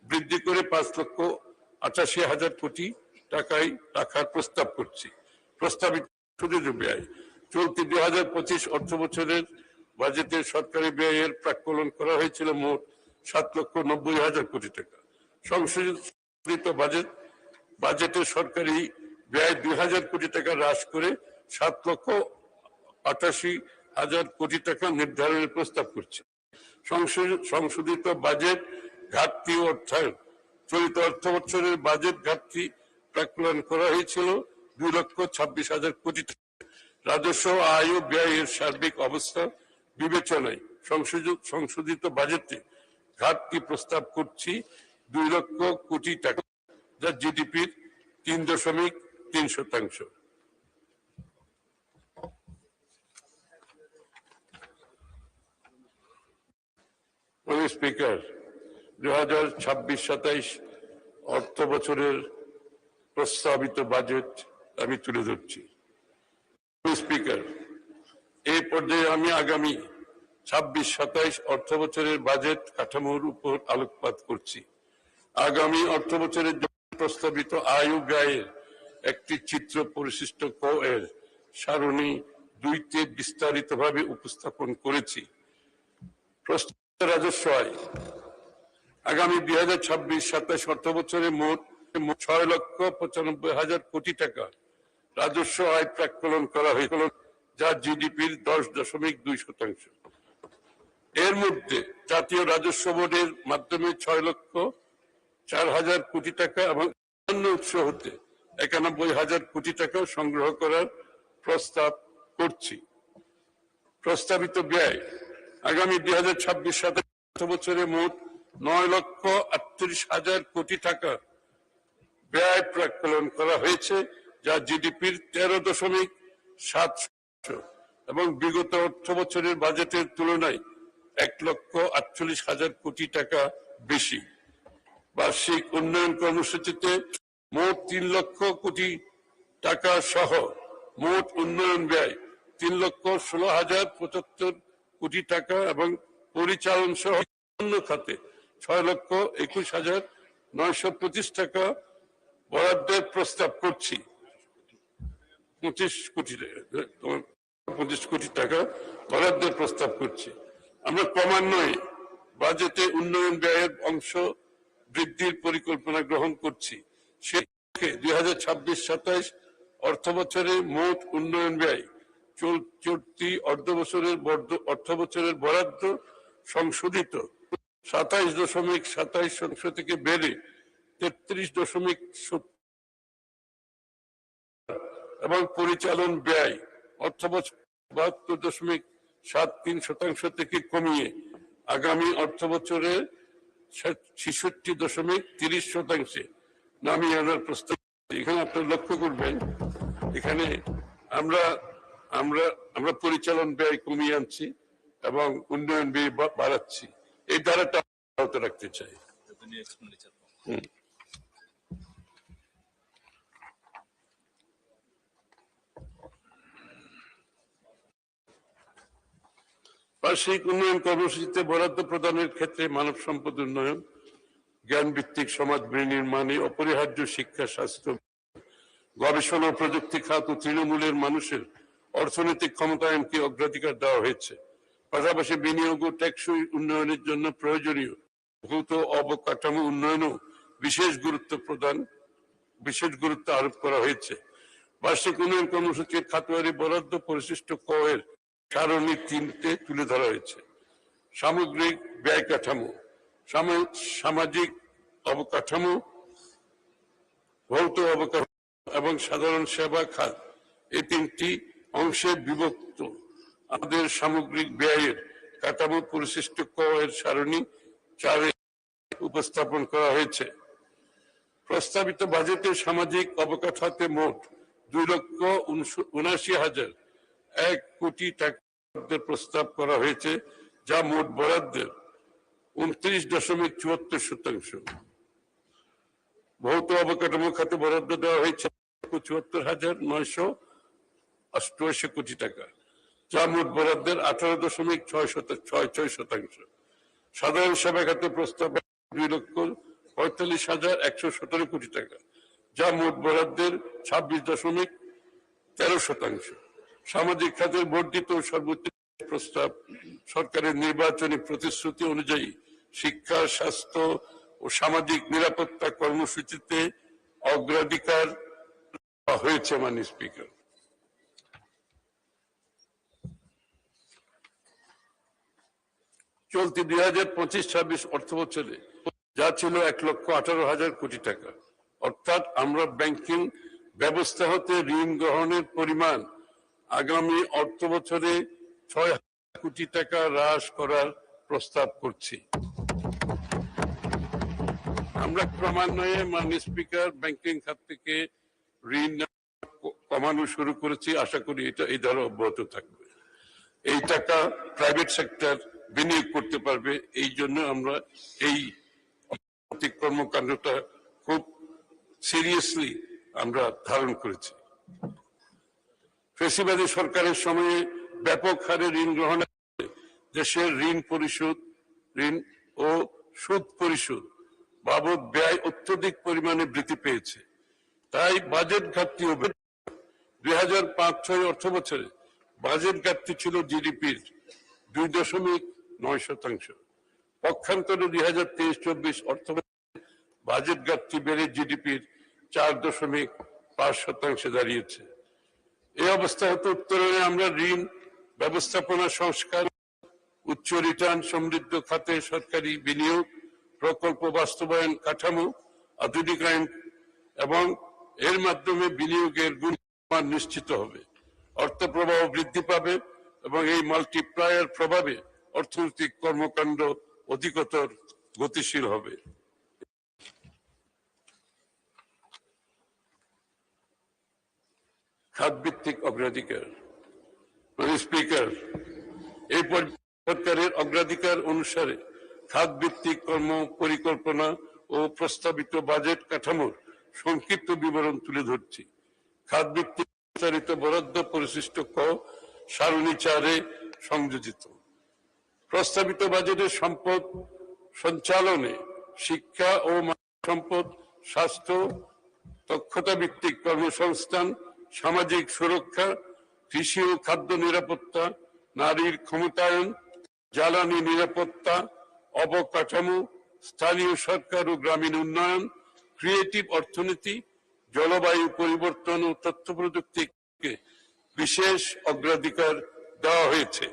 বৃদ্ধি করে 5,88,000 কোটি টাকায় রাখার প্রস্তাব করছি। প্রস্তাবিত ব্যয় চলতি 2025 অর্থ বছরের বাজেটে সরকারি ব্যয়ের প্রাক্কলন করা হয়েছিল মোট 7,90,000 কোটি টাকা। সংশোধিত বাজেটে সরকারি ব্যয় 2,000 কোটি টাকা হ্রাস করে 7,88,000 কোটি টাকা নির্ধারণের প্রস্তাব করছে। সংশোধিত বাজেট ঘাটতি ও অর্থায়ন চলিত অর্থ বছরের বাজেট ঘাটতি প্রাক্কলন করা হয়েছিল 2,26,000 কোটি টাকা। রাজস্ব আয় ও ব্যয়ের সার্বিক অবস্থা বিবেচনায় সংশোধিত বাজেটে ঘাটতি প্রস্তাব করছি 2 লক্ষ কোটি টাকা, যা জিডিপির 3.3%। স্পিকার, 2026-27 অর্থ বছরের প্রস্তাবিত বাজেট আমি তুলে ধরছি। স্পিকার, এই পর্যায়ে আমি আগামী 26-27 অর্থ বছরের বাজেট কাঠামোর উপর আলোকপাত করছি। আগামী অর্থ বছরের প্রস্তাবিত আয় ও ব্যয়ের একটি চিত্র পরিশিষ্ট ক এর সারণী 2-তে বিস্তারিতভাবে উপস্থাপন করেছি। প্রস্তাবিত রাজস্ব আয় আগামী 2026-27 অর্থ বছরে মোট 6,95,000 কোটি টাকা রাজস্ব আয় প্রাক্কলন করা হয়েছিল, যা জিডিপির 10.2%। এর মধ্যে জাতীয় রাজস্ব বোর্ডের মাধ্যমে 6,04,000 কোটি টাকা এবং অন্য উৎস হতে 91,000 কোটি টাকা সংগ্রহ করার প্রস্তাব করছি। প্রস্তাবিত ব্যয় আগামী 2026-27 বছরে মোট 9,38,000 কোটি টাকা ব্যয় প্রাক্কলন করা হয়েছে, যা জিডিপির 13.7% এবং বিগত অর্থ বছরের বাজেটের তুলনায় 1,48,000 কোটি টাকা বেশি। বার্ষিক উন্নয়ন কর্মসূচিতে মোট 3 লক্ষ কোটি টাকা সহ মোট উন্নয়ন ব্যয় 3,16,075 কোটি টাকা এবং পরিচালন সহ অন্য খাতে 6,21,925 টাকা বরাদ্দের প্রস্তাব করছি। 25 কোটি টাকা বরাদ্দের প্রস্তাব করছি। আমরা ক্রমান্বয়ে বাজেটে উন্নয়ন ব্যয়ের অংশ বৃদ্ধির পরিকল্পনা গ্রহণ করছি। সেক্ষেত্রে 2026-27 অর্থ বছরে মোট উন্নয়ন ব্যয় চলতি অর্থ বছরের বরাদ্দ সংশোধিত 27.27 থেকে বেড়ে 33.70 এবং পরিচালন ব্যয় অর্থ বছর 72.73% থেকে কমিয়ে আগামী অর্থ বছরে 66.30% নামিয়ে আনার প্রস্তাব। এখানে আপনারা লক্ষ্য করবেন, এখানে আমরা আমরা আমরা পরিচালন ব্যয় কমিয়ে আনছি এবং উন্নয়ন ব্যয় বাড়াচ্ছি। এই ধারাটা অব্যাহত রাখতে চাই। বার্ষিক উন্নয়ন কর্মসূচিতে বরাদ্দ প্রদানের ক্ষেত্রে মানব সম্পদ উন্নয়ন, জ্ঞান ভিত্তিক সমাজ বিনির্মাণে অপরিহার্য শিক্ষা, স্বাস্থ্য, গবেষণা ও প্রযুক্তি খাত ও তৃণমূলের মানুষের অর্থনৈতিক ক্ষমতায়নকে অগ্রাধিকার দেওয়া হয়েছে। পাশাপাশি বিনিয়োগ ও টেকসই উন্নয়নের জন্য প্রয়োজনীয় ভৌত অবকাঠামো উন্নয়নও বিশেষ গুরুত্ব আরোপ করা হয়েছে। বার্ষিক উন্নয়ন কর্মসূচির খাতওয়ারি বরাদ্দ পরিশিষ্ট ক এর সারণী 3তে তুলে ধরা হয়েছে। সামগ্রিক ব্যয় কাঠামো, সামাজিক অবকাঠামো, ভৌত অবকাঠামো এবং সাধারণ সেবা খাত, এই 3টি অংশে বিভক্ত আমাদের সামগ্রিক ব্যয়ের কাঠামো পরিশিষ্ট ক এর সারণী 4-এ উপস্থাপন করা হয়েছে। প্রস্তাবিত বাজেটে সামাজিক অবকাঠামোতে মোট 2,79,1 কোটি টাকা প্রস্তাব করা হয়েছে, যা মোট বরাদ্দের 29.74%। ভৌত অবকাঠামো খাতে বরাদ্দ দেওয়া হয়েছে 74,988 কোটি টাকা, যা মোট বরাদ্দের 18.66%। সাধারণ সেবা খাতে প্রস্তাব 2,45,117 কোটি টাকা, যা মোট বরাদ্দের 26.13%। সামাজিক খাতের বর্ধিত সর্বোচ্চ প্রস্তাব সরকারের নির্বাচনী প্রতিশ্রুতি অনুযায়ী শিক্ষা, স্বাস্থ্য ও সামাজিক নিরাপত্তা কর্মসূচিতে অগ্রাধিকার হয়েছে। মাননীয় স্পিকার, চলতি 2025-26 অর্থ বছরে যা ছিল 1,18,000 কোটি টাকা, অর্থাৎ আমরা ব্যাংকিং ব্যবস্থা হতে ঋণ গ্রহণের পরিমাণ আগামী অর্থ বছরে 6,000 কোটি টাকা হ্রাস করার প্রস্তাব করছি। আমরা ক্রমান্বয়ে মাননীয় স্পিকার ব্যাংকিং খাত থেকে ঋণ কমানো শুরু করেছি। আশা করি এটা এই ধারা অব্যাহত থাকবে। এই টাকা প্রাইভেট সেক্টর বিনিয়োগ করতে পারবে, এই জন্য আমরা এই কর্মকাণ্ডটা খুব সিরিয়াসলি আমরা ধারণ করেছি। ফ্যাসিবাদী সরকারের সময়ে ব্যাপক হারে ঋণ গ্রহণ, দেশের ঋণ ও সুদ পরিশোধ বাবদ ব্যয় অত্যধিক পরিমাণে বৃদ্ধি পেয়েছে। তাই বাজেট ঘাটতি 2005-06 অর্থ বছরে বাজেট ঘাটতি ছিল জিডিপির 2.9%। পক্ষান্তরে 2023-24 অর্থ বাজেট ঘাটতি বেড়ে জিডিপির 4.5% দাঁড়িয়েছে। এই অবস্থা হতে উত্তরণে আমরা ঋণ ব্যবস্থাপনা সংস্কার, উচ্চ রিটার্ন সমৃদ্ধ খাতে সরকারি বিনিয়োগ, প্রকল্প বাস্তবায়ন কাঠামো আধুনিকায়ন এবং এর মাধ্যমে বিনিয়োগের গুণমান নিশ্চিত হবে, অর্থ প্রবাহ বৃদ্ধি পাবে এবং এই মাল্টিপ্লায়ার প্রভাবে অর্থনৈতিক কর্মকাণ্ড অধিকতর গতিশীল হবে। খাতভিত্তিক অগ্রাধিকার। স্পিকার, এই সরকারের অগ্রাধিকার অনুসারে খাতভিত্তিক কর্ম পরিকল্পনা ও প্রস্তাবিত বাজেট কাঠামোর সংক্ষিপ্ত বিবরণ তুলে ধরছি। খাতভিত্তিক বিস্তারিত বরাদ্দ পরিশিষ্ট ক সারণী 4-এ সংযোজিত। প্রস্তাবিত বাজেটের সম্পদ সঞ্চালনে শিক্ষা ও মানব সম্পদ, স্বাস্থ্য, দক্ষতা ভিত্তিক কর্মসংস্থান, সামাজিক সুরক্ষা, কৃষি ও খাদ্য নিরাপত্তা, নারীর ক্ষমতায়ন, জ্বালানি নিরাপত্তা, অবকাঠামো, স্থানীয় সরকার ও গ্রামীণ উন্নয়ন, ক্রিয়েটিভ অর্থনীতি, জলবায়ু পরিবর্তন ও তথ্য প্রযুক্তিকে বিশেষ অগ্রাধিকার দেওয়া হয়েছে।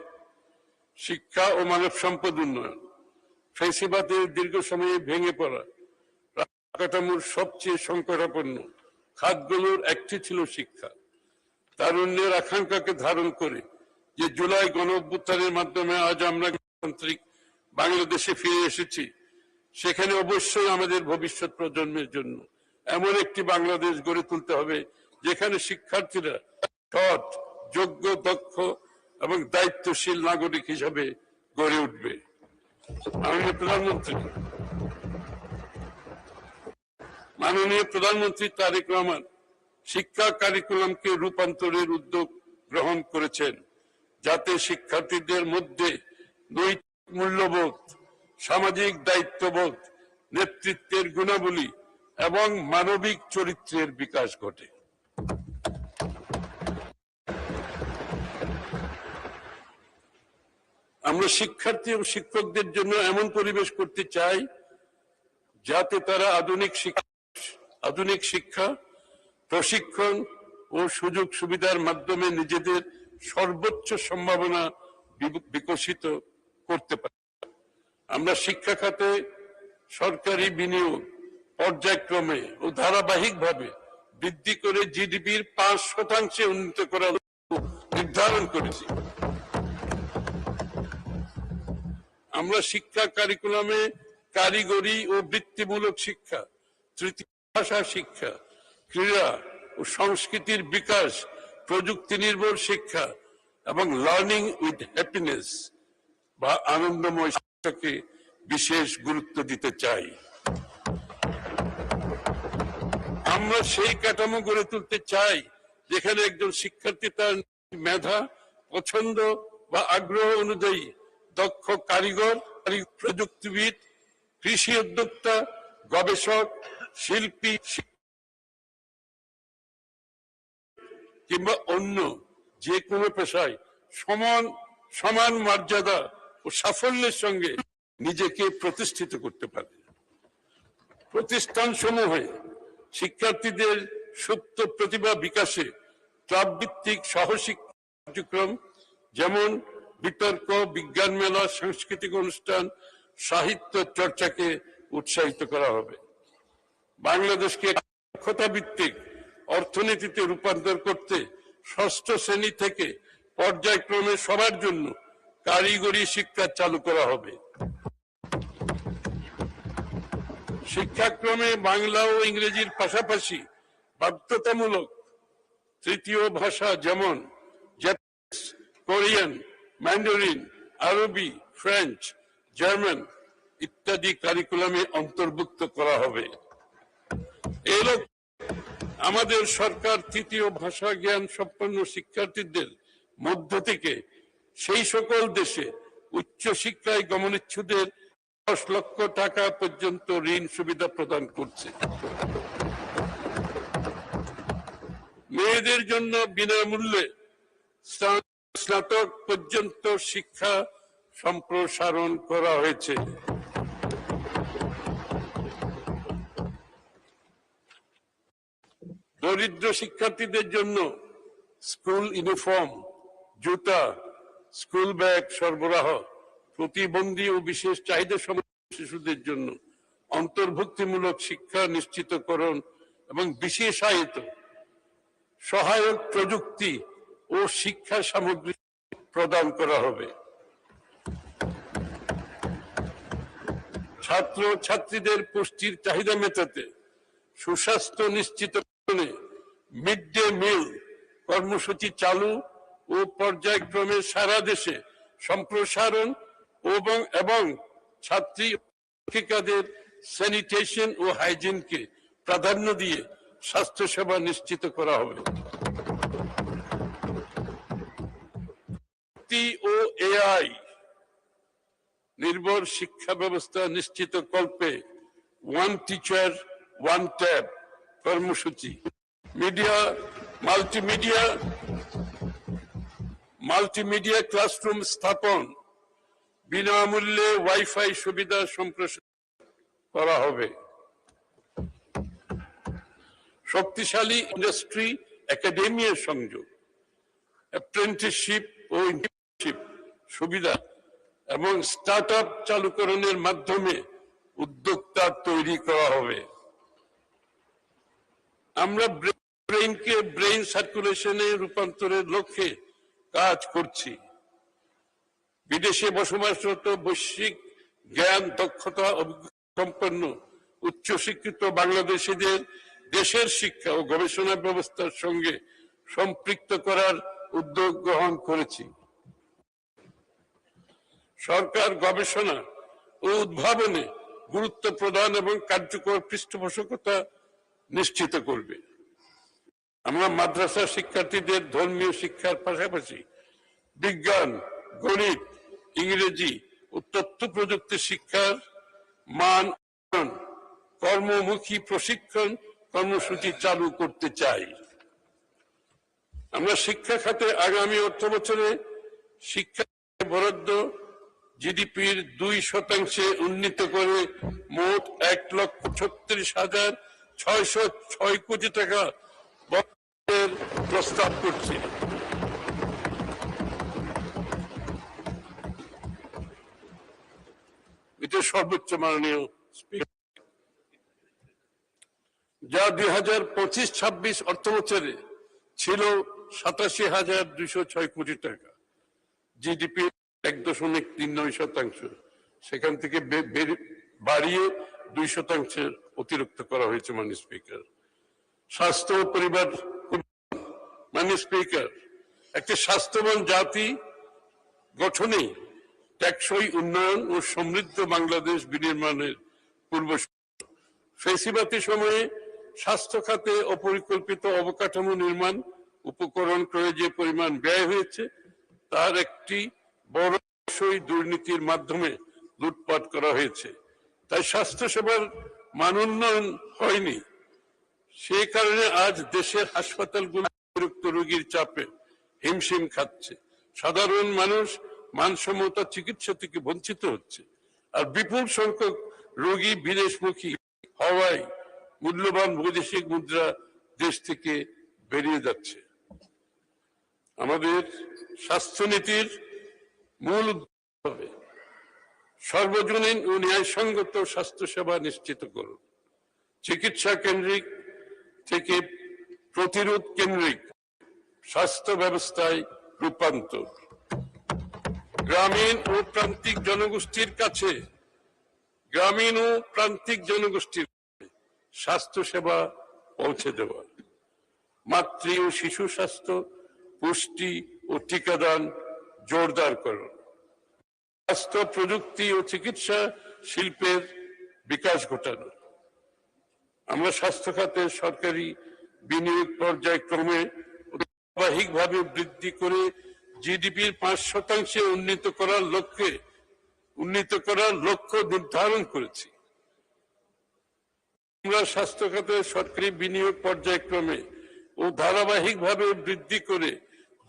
শিক্ষা ও মানব সম্পদ উন্নয়ন। ফ্যাসিবাদের দীর্ঘ সময়ে ভেঙে পড়া কাঠামোর সবচেয়ে সংকটাপন্ন খাতগুলোর একটি ছিল শিক্ষা। তারুণ্যের আকাঙ্ক্ষাকে ধারণ করে যে জুলাই গণঅভ্যুত্থানের মাধ্যমে আজ আমরা গণতান্ত্রিক বাংলাদেশে ফিরে এসেছি, সেখানে অবশ্যই আমাদের ভবিষ্যৎ প্রজন্মের জন্য এমন একটি বাংলাদেশ গড়ে তুলতে হবে যেখানে শিক্ষার্থীরা সৎ, যোগ্য, দক্ষ এবং দায়িত্বশীল নাগরিক হিসাবে গড়ে উঠবে। মাননীয় প্রধানমন্ত্রী তারেক রহমান শিক্ষা কারিকুলামকে রূপান্তরের উদ্যোগ গ্রহণ করেছেন, যাতে শিক্ষার্থীদের মধ্যে নৈতিক মূল্যবোধ, সামাজিক দায়িত্ববোধ, নেতৃত্বের গুণাবলী এবং মানবিক চরিত্রের বিকাশ ঘটে। আমরা শিক্ষার্থী ও শিক্ষকদের জন্য এমন পরিবেশ করতে চাই যাতে তারা আধুনিক শিক্ষা, প্রশিক্ষণ ও সুযোগ সুবিধার মাধ্যমে নিজেদের সর্বোচ্চ সম্ভাবনা বিকশিত করতে পারে। আমরা শিক্ষা খাতে সরকারি বিনিয়োগ পর্যায়ক্রমে ও ধারাবাহিকভাবে বৃদ্ধি করে জিডিপির 5% উন্নীত করার নির্ধারণ করেছি। আমরা শিক্ষা কারিকুলামে কারিগরি ও বৃত্তিমূলক শিক্ষা, তৃতীয় ভাষা শিক্ষা, ক্রীড়া ও সংস্কৃতির বিকাশ, প্রযুক্তি নির্ভর শিক্ষা এবং লার্নিং উইথ হ্যাপিনেস বা আনন্দময় শিক্ষাকে বিশেষ গুরুত্ব দিতে চাই। আমরা সেই কাঠামো গড়ে তুলতে চাই যেখানে একজন শিক্ষার্থী তার মেধা, পছন্দ বা আগ্রহ অনুযায়ী দক্ষ কারিগর, প্রযুক্তিবিদ, কৃষি উদ্যোক্তা, গবেষক, শিল্পী কিংবা অন্য যে কোনো পেশায় সমান মর্যাদা ও সাফল্যের সঙ্গে নিজেকে প্রতিষ্ঠিত করতে পারে। প্রতিষ্ঠান সমূহে শিক্ষার্থীদের সুপ্ত প্রতিভা বিকাশে ক্লাব ভিত্তিক সহশিক্ষা কার্যক্রম যেমন বিতর্ক, বিজ্ঞান মেলা, সাংস্কৃতিক অনুষ্ঠান, সাহিত্য চর্চাকে উৎসাহিত করা হবে। বাংলাদেশকে দক্ষতা ভিত্তিক অর্থনীতিতে রূপান্তর করতে ষষ্ঠ শ্রেণী থেকে পর্যায়ক্রমে সবার জন্য কারিগরি শিক্ষা চালু করা হবে। শিক্ষাক্রমে বাংলা ও ইংরেজির পাশাপাশি বাধ্যতামূলক তৃতীয় ভাষা যেমন জাপানিজ, কোরিয়ান, ম্যান্ডারিন, আরবি, ফ্রেঞ্চ, জার্মান ইত্যাদি কারিকুলামে অন্তর্ভুক্ত করা হবে। এই লক্ষ্যে আমাদের সরকার তৃতীয় ভাষা জ্ঞান সম্পন্ন শিক্ষার্থীদের মধ্য থেকে সেই সকল দেশে উচ্চশিক্ষায় গমনেচ্ছুদের 10 লক্ষ টাকা পর্যন্ত ঋণ সুবিধা প্রদান করছে। মেয়েদের জন্য বিনামূল্যে স্নাতক পর্যন্ত শিক্ষা সম্প্রসারণ করা হয়েছে। দরিদ্র শিক্ষার্থীদের জন্য স্কুল ইউনিফর্ম, জুতা, স্কুল ব্যাগ সরবরাহ, প্রতিবন্ধী ও বিশেষ চাহিদা সম্পন্ন শিশুদের জন্য অন্তর্ভুক্তিমূলক শিক্ষা নিশ্চিতকরণ এবং বিশেষায়িত সহায়ক প্রযুক্তি ও শিক্ষা সামগ্রী প্রদান করা হবে। ছাত্র ছাত্রীদের পুষ্টির চাহিদা মেটাতে সুস্বাস্থ্য নিশ্চিতকরণে মিড ডে মিল কর্মসূচি চালু ও পর্যায়ক্রমে সারা দেশে সম্প্রসারণ এবং ছাত্রী শিক্ষিকাদের স্যানিটেশন ও হাইজিনকে প্রাধান্য দিয়ে স্বাস্থ্যসেবা নিশ্চিত করা হবে। ও এআই নির্ভর শিক্ষা ব্যবস্থা নিশ্চিত কল্পে ওয়ান টিচার ওয়ান ট্যাব কর্মসূচি, মাল্টিমিডিয়া ক্লাসরুম স্থাপন, বিনামূল্যে ওয়াইফাই সুবিধা সম্প্রসারণ করা হবে। শক্তিশালী ইন্ডাস্ট্রি একাডেমিয়ার সংযোগ, অ্যাপ্রেন্টিসশিপ ও ইন্টার্নশিপ সুবিধা এবং স্টার্টআপ চালুকরণের মাধ্যমে উদ্যোক্তা তৈরি করা হবে। আমরা ব্রেইনকে ব্রেইন সার্কুলেশনে রূপান্তরের লক্ষ্যে কাজ করছি। বিদেশে বসবাসরত বৈশ্বিক জ্ঞান, দক্ষতা, অভিজ্ঞতা সম্পন্ন উচ্চশিক্ষিত বাংলাদেশিদের দেশের শিক্ষা ও গবেষণা ব্যবস্থার সঙ্গে সম্পৃক্ত করার উদ্যোগ গ্রহণ করেছি। সরকার গবেষণা ও উদ্ভাবনে গুরুত্ব প্রদান এবং কার্যকর পৃষ্ঠপোষকতা নিশ্চিত করবে। আমরা মাদ্রাসা শিক্ষার্থীদের ধর্মীয় শিক্ষার পাশাপাশি বিজ্ঞান, গণিত, ইংরেজি ও তথ্য প্রযুক্তি শিক্ষার মান উন্নয়ন, কর্মমুখী প্রশিক্ষণ কর্মসূচি চালু করতে চাই। আমরা শিক্ষা খাতে আগামী অর্থবছরে শিক্ষা বরাদ্দ জিডিপির 2% উন্নীত করে মোট 1,36,606 কোটি টাকা বরাদ্দের প্রস্তাব করছি। এটা সর্বোচ্চ মাননীয় স্পিকার, যা 2025-26 অর্থবছরে ছিল 87,206 কোটি টাকা, জিডিপি 1.39%, সেখান থেকে বাড়িয়ে 2% অতিরিক্ত করা হয়েছে মাননীয় স্পিকার। স্বাস্থ্য ও পরিবার মাননীয় স্পিকার, একটি স্বাস্থ্যবান জাতি গঠনে টেকসই উন্নয়ন ও সমৃদ্ধ বাংলাদেশ বিনির্মাণের পূর্ব। ফেসিবাদী সময়ে স্বাস্থ্য খাতে অপরিকল্পিত অবকাঠামো নির্মাণ উপকরণ ক্রয়ে যে পরিমাণ ব্যয় হয়েছে তার একটি বড় অংশই দুর্নীতির মাধ্যমে লুটপাট করা হয়েছে। তাই স্বাস্থ্য সেবার মান উন্নয়ন হয়নি। সেই কারণে আজ দেশের হাসপাতালগুলো অতিরিক্ত রোগীর চাপে হিমশিম খাচ্ছে। সাধারণ মানুষ মানসম্মত চিকিৎসা থেকে বঞ্চিত হচ্ছে, আর বিপুল সংখ্যক রোগী বিদেশমুখী হওয়ায় মূল্যবান বৈদেশিক মুদ্রা দেশ থেকে বেরিয়ে যাচ্ছে। আমাদের স্বাস্থ্যনীতির মূল উদ্দেশ্য হবে সর্বজনীন ও ন্যায়সঙ্গত স্বাস্থ্যসেবা নিশ্চিত করুন, চিকিৎসা কেন্দ্রিক থেকে প্রতিরোধ কেন্দ্রিক স্বাস্থ্য ব্যবস্থায় রূপান্তর, গ্রামীণ ও প্রান্তিক জনগোষ্ঠীর কাছে স্বাস্থ্য সেবা পৌঁছে দেওয়া, মাতৃ ও শিশু স্বাস্থ্য, পুষ্টি ও টিকাদান জোরদার করুন, স্বাস্থ্য প্রযুক্তি ও চিকিৎসা শিল্পের বিকাশ ঘটানো। আমরা স্বাস্থ্য খাতে সরকারি বিনিয়োগ পর্যায়ক্রমে ধারাবাহিকভাবে বৃদ্ধি করে জিডিপির 5% উন্নীত করার লক্ষ্য নির্ধারণ করেছি। আমরা স্বাস্থ্য খাতে সরকারি বিনিয়োগ পর্যায়ক্রমে ও ধারাবাহিকভাবে বৃদ্ধি করে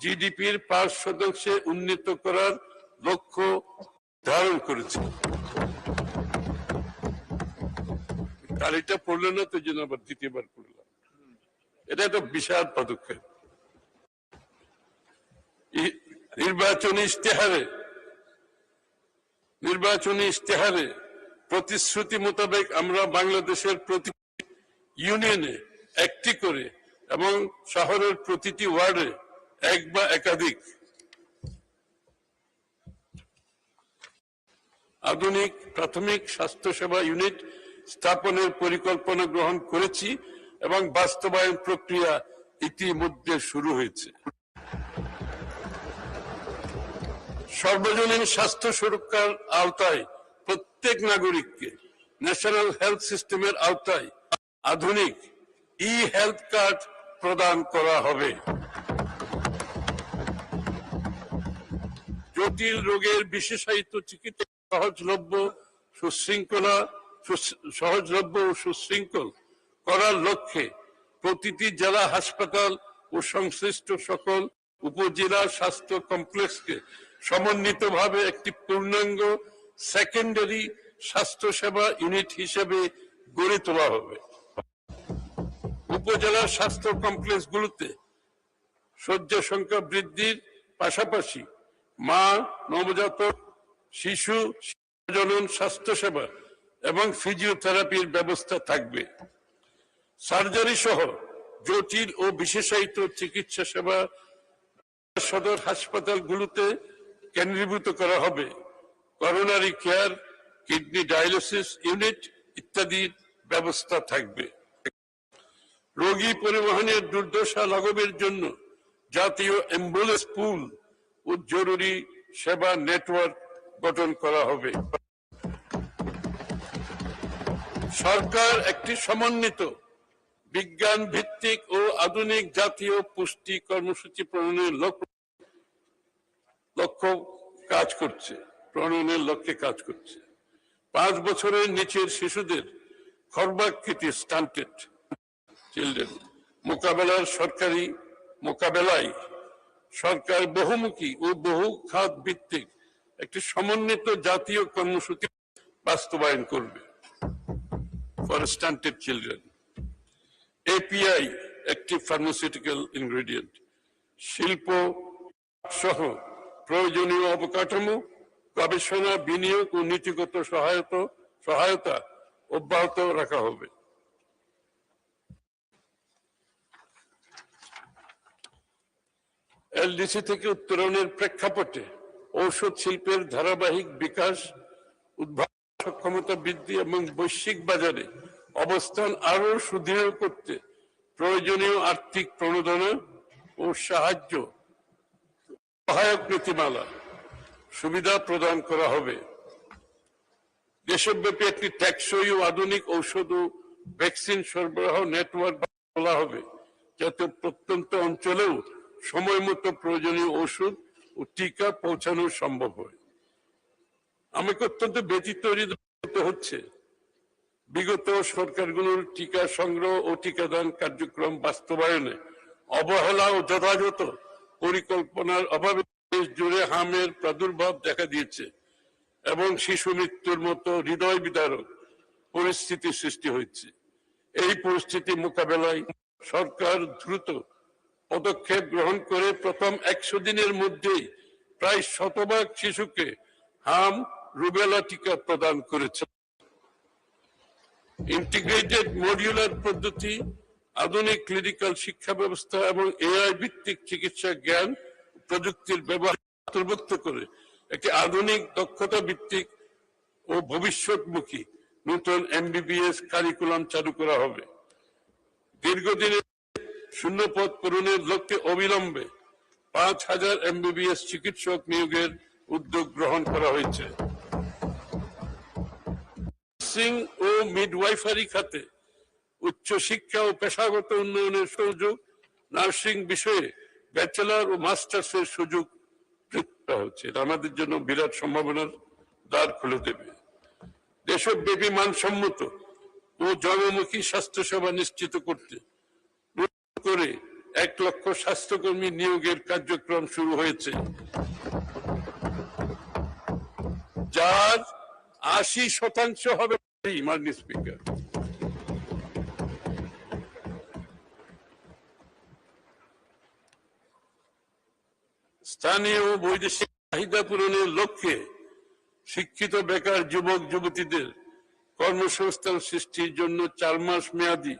জিডিপির 5% উন্নীত করার লক্ষ্য ধারণ করেছি। কালিটা পড়লে না তো জন্য আবার দ্বিতীয়বার পড়লাম। এটা একটা বিশাল পদক্ষেপ। নির্বাচনী ইশতেহারে প্রতিশ্রুতি মোতাবেক আমরা বাংলাদেশের প্রতি ইউনিয়নে একটি করে এবং শহরের প্রতিটি ওয়ার্ডে এক বা একাধিক আধুনিক প্রাথমিক স্বাস্থ্যসেবা ইউনিট স্থাপনের পরিকল্পনা গ্রহণ করেছি এবং বাস্তবায়ন প্রক্রিয়া ইতিমধ্যে শুরু হয়েছে। সর্বজনীন স্বাস্থ্য সুরক্ষার আওতায় প্রত্যেক নাগরিককে ন্যাশনাল হেলথ সিস্টেমের আওতায় আধুনিক হেলথ কার্ড প্রদান করা হবে। জটিল রোগের বিশেষায়িত চিকিৎসা সহজলভ্য ও সুশৃঙ্খল করার লক্ষ্যে প্রতিটি জেলা হাসপাতাল ও সংশ্লিষ্ট সকল উপজেলা স্বাস্থ্য কমপ্লেক্সকে সমন্বিতভাবে একটি পূর্ণাঙ্গ সেকেন্ডারি স্বাস্থ্যসেবা ইউনিট হিসেবে গড়ে তোলা হবে। উপজেলা স্বাস্থ্য কমপ্লেক্সগুলোতে শয্যা সংখ্যা বৃদ্ধির পাশাপাশি মা, নবজাতক, শিশু জনন স্বাস্থ্যসেবা এবং ফিজিওথেরাপির ব্যবস্থা থাকবে। সার্জারি সহ জটিল ও বিশেষায়িত চিকিৎসা সেবা সদর হাসপাতালগুলোতে কেন্দ্রীভূত করা হবে। Coronary care, kidney dialysis unit ইত্যাদির ব্যবস্থা থাকবে। রোগী পরিবহনের দুর্দশা লাঘবের জন্য জাতীয় অ্যাম্বুলেন্স পুল ও জরুরি সেবা নেটওয়ার্ক গঠন করা হবে। সরকার একটি সমন্বিত বিজ্ঞান ভিত্তিক ও আধুনিক জাতীয় পুষ্টি কর্মসূচি প্রণয়নের লক্ষ্যে কাজ করছে। 5 বছরের নিচের শিশুদের খর্বাকৃতি স্টান্টেড চিলড্রেন মোকাবেলায় সরকার বহুমুখী ও বহু খাত ভিত্তিক একটি সমন্বিত জাতীয় কর্মসূচি বাস্তবায়ন করবে। For stunted children API active pharmaceutical ingredient শিল্প সহ প্রয়োজনীয় অবকাঠামো, গবেষণা, বিনিয়োগ ও নীতিগত সহায়তা অব্যাহত রাখা হবে। LDC থেকে উত্তরণের প্রেক্ষাপটে ঔষধ শিল্পের ধারাবাহিক বিকাশ, উদ্ভাবন সক্ষমতা বৃদ্ধি এবং বৈশ্বিক বাজারে অবস্থান আরো সুদৃঢ় করতে প্রয়োজনীয় আর্থিক প্রণোদনা ও সহায়ক নীতিমালা সুবিধা প্রদান করা হবে। দেশব্যাপী একটি টেকসই ও আধুনিক ঔষধ ও ভ্যাকসিন সরবরাহ নেটওয়ার্ক খোলা হবে, যাতে প্রত্যন্ত অঞ্চলেও সময় মতো প্রয়োজনীয় ওষুধ ও টিকা পৌঁছানো সম্ভব হয়। আমাকে অত্যন্ত ব্যথিত হচ্ছে বিগত সরকারগুলোর টিকা সংগ্রহ ও টিকাদান কার্যক্রম বাস্তবায়নে অবহেলা ও যথাযথ পরিকল্পনার অভাবে দেশ জুড়ে হামের প্রাদুর্ভাব দেখা দিয়েছে এবং শিশু মৃত্যুর মতো হৃদয় বিদারক পরিস্থিতি সৃষ্টি হয়েছে। এই পরিস্থিতি মোকাবেলায় সরকার দ্রুত পদক্ষেপ গ্রহণ করে প্রথম 100 দিনের মধ্যেই প্রায় 100% শিশুকে হাম রুবেলা টিকা প্রদান করেছে। ইন্টিগ্রেটেড মডিউলার পদ্ধতি, আধুনিক ক্লিনিক্যাল শিক্ষা ব্যবস্থা এবং AI ভিত্তিক চিকিৎসা জ্ঞান প্রযুক্তির ব্যবহার অন্তর্ভুক্ত করে একটি আধুনিক দক্ষতা ভিত্তিক ও ভবিষ্যৎমুখী নতুন MBBS কারিকুলাম চালু করা হবে। দীর্ঘদিনের শূন্যপদ পূরণের লক্ষ্যে অবিলম্বে 5000 MBBS চিকিৎসক নিয়োগের উদ্যোগ গ্রহণ করা হয়েছে। নার্সিং ও মিডওয়াইফারি খাতে উচ্চশিক্ষা ও পেশাগত উন্নয়নের সুযোগ, নার্সিং বিষয়ে ব্যাচেলর ও মাস্টার্সের সুযোগ হচ্ছে। এটা আমাদের জন্য বিরাট সম্ভাবনার দ্বার খুলে দেবে। দেশব্যাপী মানসম্মত ও জনমুখী স্বাস্থ্যসেবা নিশ্চিত করতে 1 লক্ষ স্বাস্থ্যকর্মী নিয়োগের কার্যক্রম শুরু হয়েছে, যার 80% হবে মাননীয় স্পিকার। স্থানীয় ও বৈদেশিক চাহিদা পূরণের লক্ষ্যে শিক্ষিত বেকার যুবক যুবতীদের কর্মসংস্থান সৃষ্টির জন্য 4 মাস মেয়াদী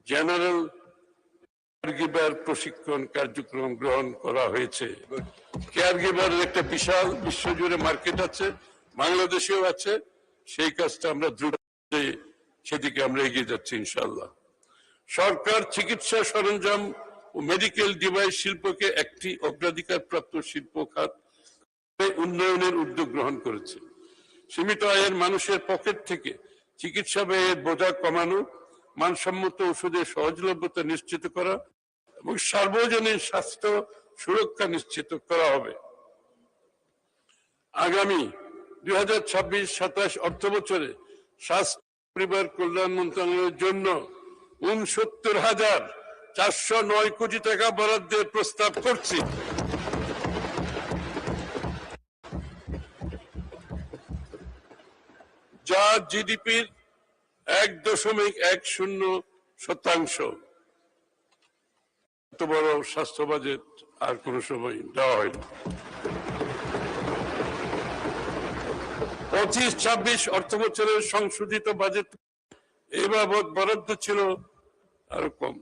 জেনারেল কেয়ারগিভার প্রশিক্ষণ কার্যক্রম গ্রহণ করা হয়েছে। কেয়ারগিভারের একটা বিশাল বিশ্বজুড়ে মার্কেট আছে, বাংলাদেশেও আছে। সেই কাজটা আমরা দ্রুত সেদিকে আমরা এগিয়ে যাচ্ছি ইনশাআল্লাহ। সরকার চিকিৎসা সরঞ্জাম ও মেডিকেল ডিভাইস শিল্পকে একটি অগ্রাধিকার প্রাপ্ত শিল্প খাত উন্নয়নের উদ্যোগ গ্রহণ করেছে। সীমিত আয়ের মানুষের পকেট থেকে চিকিৎসা ব্যয়ের বোঝা কমানো, মানসম্মত ওষুধের সহজলভ্যতা নিশ্চিত করা এবং সার্বজনীন স্বাস্থ্য সুরক্ষা নিশ্চিত করা হবে। আগামী 2026-27 অর্থ বছরে স্বাস্থ্য পরিবার কল্যাণ মন্ত্রণালয়ের জন্য 69,409 কোটি টাকা বরাদ্দের প্রস্তাব করছি। যা জিডিপির 1.10%। এত বড় স্বাস্থ্য বাজেট আর কোন সময় দেওয়া হয়নি। 25-26 অর্থ বছরের সংশোধিত বাজেট এ বাবদ বরাদ্দ ছিল আরো কম,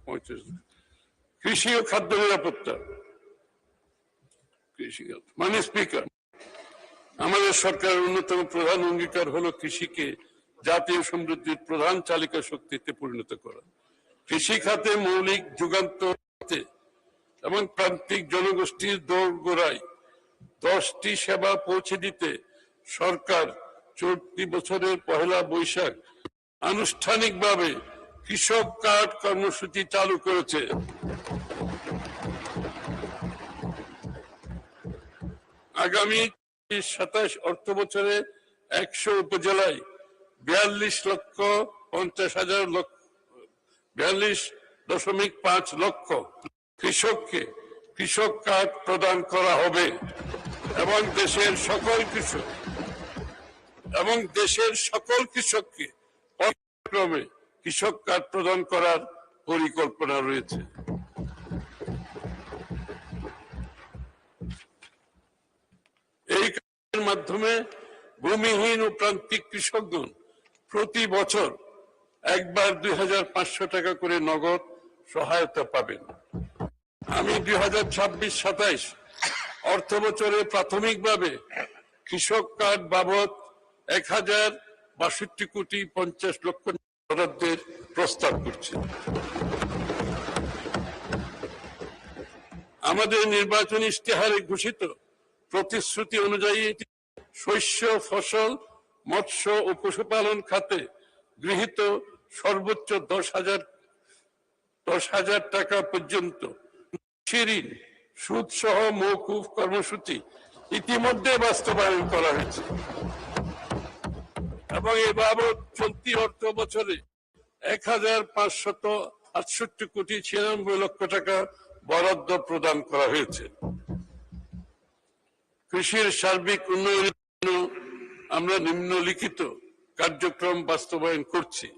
35। কৃষি ও খাদ্য নিরাপত্তা, মাননীয় স্পিকার, আমাদের সরকারের অন্যতম প্রধান অঙ্গীকার হলো কৃষিকে জাতীয় সমৃদ্ধির প্রধান চালিকা শক্তিতে পরিণত করা। কৃষি খাতে মৌলিক যুগান্তর এবং প্রান্তিক জনগোষ্ঠীর দোরগোড়ায় 10টি সেবা পৌঁছে দিতে সরকার চলতি বছরের পহেলা বৈশাখ আনুষ্ঠানিকভাবে কৃষক কার্ড কর্মসূচি চালু করেছে। আগামী 27 অর্থ বছরে 100 উপজেলায় 42.5 লক্ষ কৃষককে কৃষক কার্ড প্রদান করা হবে এবং দেশের সকল কৃষককে পর্যায়ক্রমে কৃষক কার্ড প্রদান করার পরিকল্পনা রয়েছে। এই কার্ডের মাধ্যমে ভূমিহীন ও প্রান্তিক কৃষকগণ প্রতি বছর একবার 2500 টাকা করে নগদ সহায়তা পাবেন। আমি 2026-27 অর্থ বছরে প্রাথমিকভাবে কৃষক কার্ড বাবদ 1062.50 লক্ষ বরাদ্দের প্রস্তাব করছি। আমাদের নির্বাচনী ইশতেহারে ঘোষিত প্রতিশ্রুতি অনুযায়ী শস্য, ফসল, মৎস্য ও পশুপালন খাতে গৃহীত সর্বোচ্চ 10,000 টাকা পর্যন্ত ঋণ সুদ সহ মওকুফ কর্মসূচি ইতিমধ্যে বাস্তবায়ন করা হয়েছে এবং এ বাবদ চলতি অর্থ বছরে 1,568.96 লক্ষ টাকা বরাদ্দ প্রদান করা হয়েছে। কৃষির সার্বিক উন্নয়নের জন্য আমরা নিম্নলিখিত কার্যক্রম বাস্তবায়ন করছি।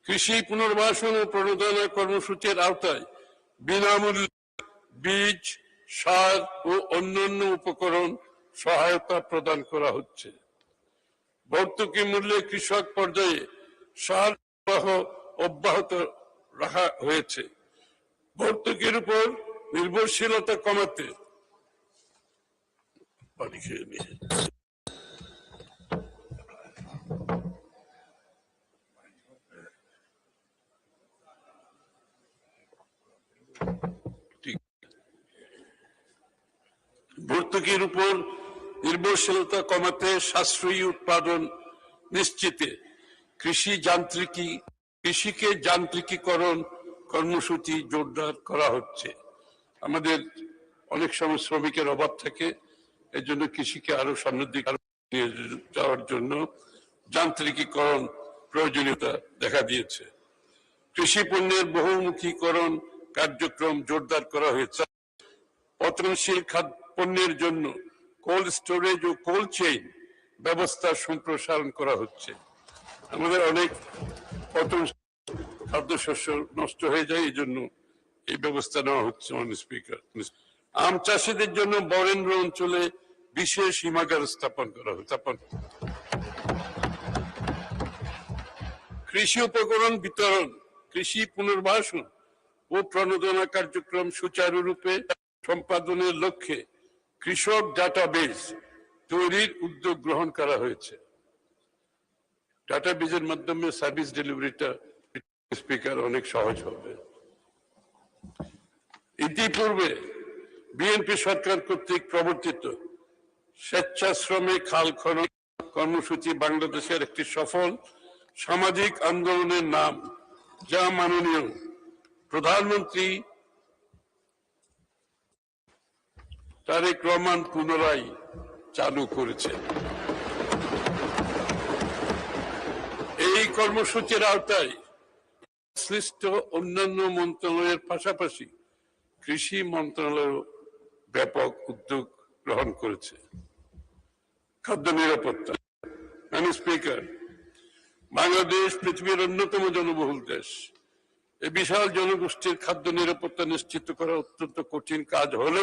কৃষি পুনর্বাসন ও প্রণোদনা কর্মসূচির আওতায় বিনামূল্যে বীজ, সার ও অন্যান্য উপকরণ সহায়তা প্রদান করা হচ্ছে। ভর্তুকি মূল্যে কৃষক পর্যায়ে সার সরবরাহ অব্যাহত রাখা হয়েছে। ভর্তুকির উপর নির্ভরশীলতা কমাতে সাশ্রয়ী উৎপাদন নিশ্চিতে কৃষিকে যান্ত্রিকীকরণ কর্মসূচি জোরদার করা হচ্ছে। আমাদের অনেক সময় শ্রমিকের অভাব থাকে, এর জন্য কৃষিকে আরো সামনের দিকে নিয়ে যাওয়ার জন্য যান্ত্রিকীকরণ প্রয়োজনীয়তা দেখা দিয়েছে। কৃষি পণ্যের বহুমুখীকরণ কার্যক্রম জোরদার করা হয়েছে। পতনশীল খাদ্য পণ্যের জন্য কোল্ড স্টোরেজ ও কোল্ড চেইন ব্যবস্থা সম্প্রসারণ করা হচ্ছে। আমাদের অনেক খাদ্যশস্য নষ্ট হয়ে যায়, এই জন্য এই ব্যবস্থা নেওয়া হচ্ছে। স্পিকার, আম চাষীদের জন্য বরেন্দ্র অঞ্চলে বিশেষ হিমাগার স্থাপন করা হচ্ছে। কৃষি উপকরণ বিতরণ, কৃষি পুনর্বাসন ও প্রণোদনা কার্যক্রম সুচারুরূপে সম্পাদনের লক্ষ্যে কৃষক ডাটাবেজ তৈরির উদ্যোগ গ্রহণ করা হয়েছে। ডাটাবেজের মাধ্যমে সার্ভিস ডেলিভারিটা স্পিকার অনেক সহজ হবে। ইতিপূর্বে বিএনপি সরকার কর্তৃক প্রবর্তিত স্বেচ্ছাশ্রমে খাল খনন কর্মসূচি বাংলাদেশের একটি সফল সামাজিক আন্দোলনের নাম, যা মাননীয় প্রধানমন্ত্রী তারেক রহমান পুনরায় চালু করেছে। এই কর্মসূচির আওতায় সংশ্লিষ্ট অন্যান্য মন্ত্রণালয়ের পাশাপাশি কৃষি মন্ত্রণালয় ব্যাপক উদ্যোগ গ্রহণ করেছে। খাদ্য নিরাপত্তা, স্পিকার, বাংলাদেশ পৃথিবীর অন্যতম জনবহুল দেশ। এই বিশাল জনগোষ্ঠীর খাদ্য নিরাপত্তা নিশ্চিত করা অত্যন্ত কঠিন কাজ হলে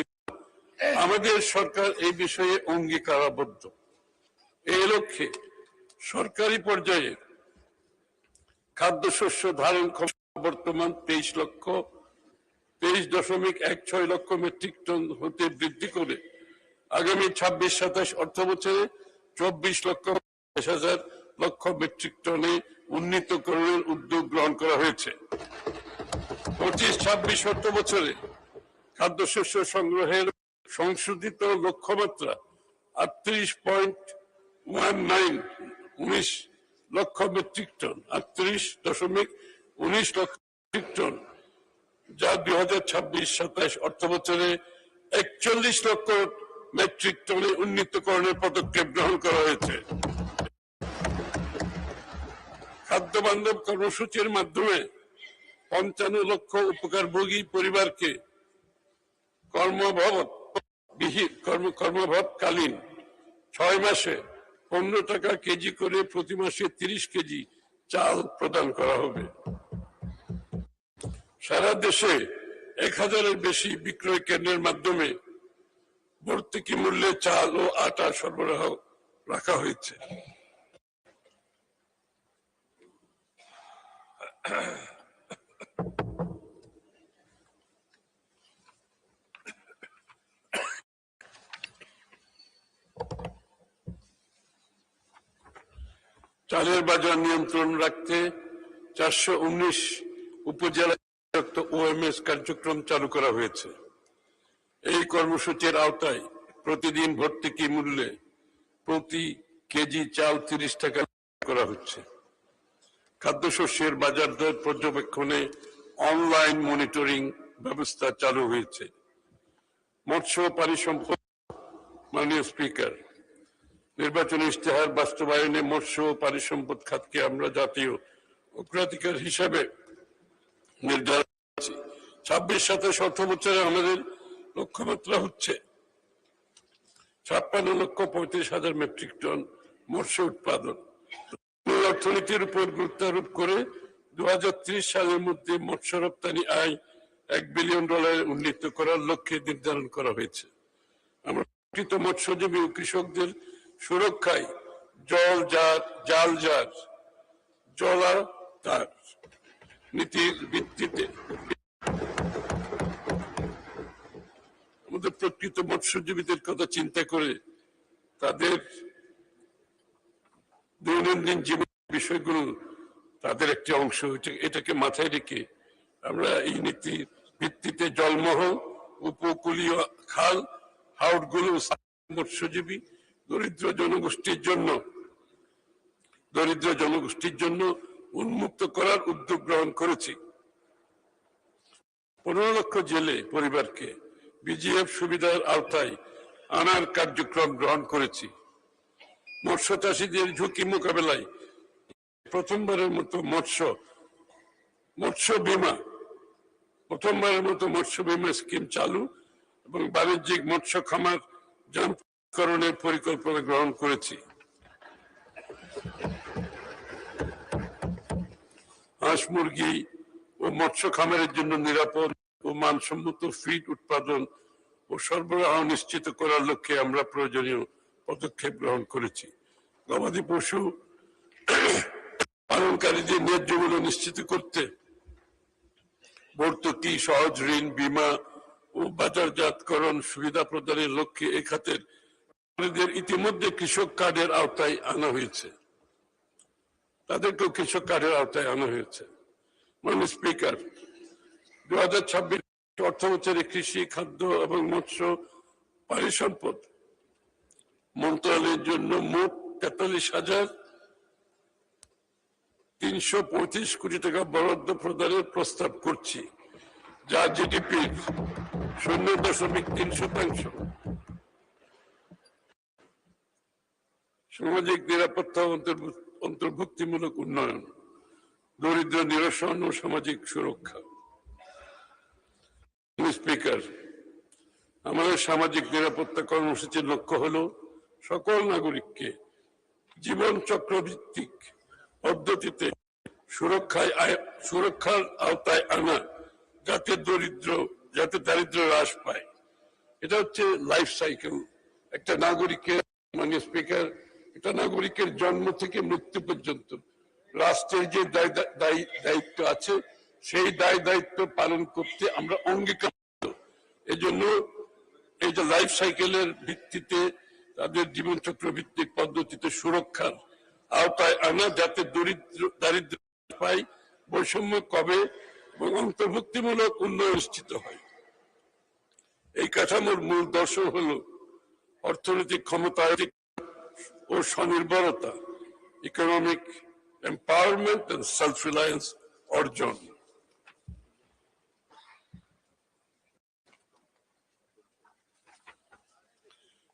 আমাদের সরকার এই বিষয়ে অঙ্গীকারাবদ্ধ। এই লক্ষ্যে সরকারি পর্যায়ে খাদ্যশস্য ধারণ ক্ষমতা বর্তমান 23.16 লক্ষ মেট্রিক টন হতে বৃদ্ধি করে আগামী 26-27 অর্থ বছরে 24 লক্ষ মেট্রিক টনে উন্নীতকরণের উদ্যোগ গ্রহণ করা হয়েছে। 25-26 অর্থ বছরে খাদ্যশস্য সংগ্রহের সংশোধিত লক্ষ্যমাত্রা 38.19 লক্ষ মেট্রিক টন, 38.19 লক্ষ মেট্রিক টন, যা 2026-27 অর্থ বছরে 41 লক্ষ মেট্রিক টনে উন্নীতকরণের পদক্ষেপ গ্রহণ করা হয়েছে। খাদ্য বান্ধব কর্মসূচির মাধ্যমে 55 লক্ষ উপকারভোগী পরিবারকে কর্মভাবকালীন 6 মাসে 15 টাকা কেজি করে প্রতি মাসে 30 কেজি চাল প্রদান করা হবে। সারা দেশে 1000-এর বেশি বিক্রয় কেন্দ্রের মাধ্যমে ভর্তুকি মূল্যে চাল ও আটা সরবরাহ রাখা হয়েছে। চালের বাজার নিয়ন্ত্রণ রাখতে 419 উপজেলা ওএমএস কার্যক্রম চালু করা হয়েছে। এই কর্মসূচির আওতায় প্রতিদিন ভর্তুকি মূল্যে প্রতি কেজি চাল 30 টাকা করা হচ্ছে। খাদ্যশস্যের বাজার দর পর্যবেক্ষণে অনলাইন মনিটরিং ব্যবস্থা চালু হয়েছে। মৎস্য পানি সম্পদ, মাননীয় স্পিকার, নির্বাচনী ইশতেহার বাস্তবায়নে মৎস্য ও পানি সম্পদ খাতকে আমরা জাতীয় অগ্রাধিকার হিসাবে নির্ধারণ করেছি। 26-27 অর্থ বছরে আমাদের লক্ষ্যমাত্রা হচ্ছে 56,35,000 মেট্রিক টন মৎস্য উৎপাদন। অর্থনীতির উপর গুরুত্ব আরোপ করে 2030 সালের মধ্যে মৎস্য রপ্তানি আয় $1 বিলিয়ন উন্নীত করার লক্ষ্যে নির্ধারণ করা হয়েছে। আমরা মৎস্যজীবী ও কৃষকদের সুরক্ষায় জালজার জলাধার নীতির ভিত্তিতে আমাদের প্রকৃত মৎস্যজীবীদের কথা চিন্তা করে তাদের দৈনন্দিন জীবন বিষয়গুলো তাদের একটি অংশ, এটাকে মাথায় রেখে আমরা এই নীতির ভিত্তিতে জলমহল, উপকূলীয় খাল, হাওরগুলো মৎস্যজীবী দরিদ্র জনগোষ্ঠীর জন্য উন্মুক্ত করার উদ্যোগ গ্রহণ করেছি। 15 লক্ষ জেলে পরিবারকে বিজিএফ সুবিধার আওতায় আনার কার্যক্রম গ্রহণ করেছি। মৎস্য চাষীদের ঝুঁকি মোকাবেলায় প্রথমবারের মতো মৎস্য বীমা স্কিম চালু এবং বাণিজ্যিক মৎস্য খামার যান্ত্রিকরণের পরিকল্পনা গ্রহণ করেছি। হাঁস মুরগি ও মৎস্য খামারের জন্য নিরাপদ ও মানসম্মত ফিড উৎপাদন ও সরবরাহ নিশ্চিত করার লক্ষ্যে আমরা প্রয়োজনীয় পদক্ষেপ গ্রহণ করেছি। গবাদি পশু পালনকারীদের ন্যায্য মূল্য নিশ্চিত করতে ভর্তুকি, সহজ ঋণ, বীমা ও বাজারজাতকরণ সুবিধা প্রদানের লক্ষ্যে এ খাতের ইতিমধ্যে কৃষক কার্ডের আওতায় আনা হয়েছে। তাদেরকেও কৃষক কার্ডের আওতায় আনা হয়েছে। মাননীয় স্পিকার, 2026 অর্থ বছরে কৃষি, খাদ্য এবং মৎস্য পানি সম্পদ মন্ত্রণালয়ের জন্য মোট 43,335 কোটি টাকা বরাদ্দ প্রদানের প্রস্তাব করছি, যা জিডিপির 0.3%। সামাজিক নিরাপত্তা অন্তর্ভুক্তিমূলক উন্নয়ন, দরিদ্র নিরসন ও সামাজিক সুরক্ষা। স্পিকার, আমাদের সামাজিক নিরাপত্তা কর্মসূচির লক্ষ্য হলো সকল নাগরিককে জীবন চক্র ভিত্তিক পদ্ধতিতে সুরক্ষার আওতায় আনা, যাতে দারিদ্র্য হ্রাস পায়। এটা হচ্ছে লাইফ সাইকেল একটা নাগরিকের। মাননীয় স্পিকার, এটা নাগরিকের জন্ম থেকে মৃত্যু পর্যন্ত রাষ্ট্রের যে দায়িত্ব আছে সেই দায়িত্ব পালন করতে আমরা অঙ্গীকার। এজন্য এই যে লাইফ সাইকেলের ভিত্তিতে তাদের জীবনচক্র ভিত্তিক পদ্ধতিতে সুরক্ষার আওতায় আনা, যাতে দারিদ্র্য পায়, বৈষম্য কবে এবং অন্তর্ভুক্তিমূলক উন্নয়ন নিশ্চিত হয়। এই কাঠামোর মূল দর্শন হল অর্থনৈতিক ক্ষমতায়ন ও স্বনির্ভরতা, economic empowerment and self reliance অর্জন।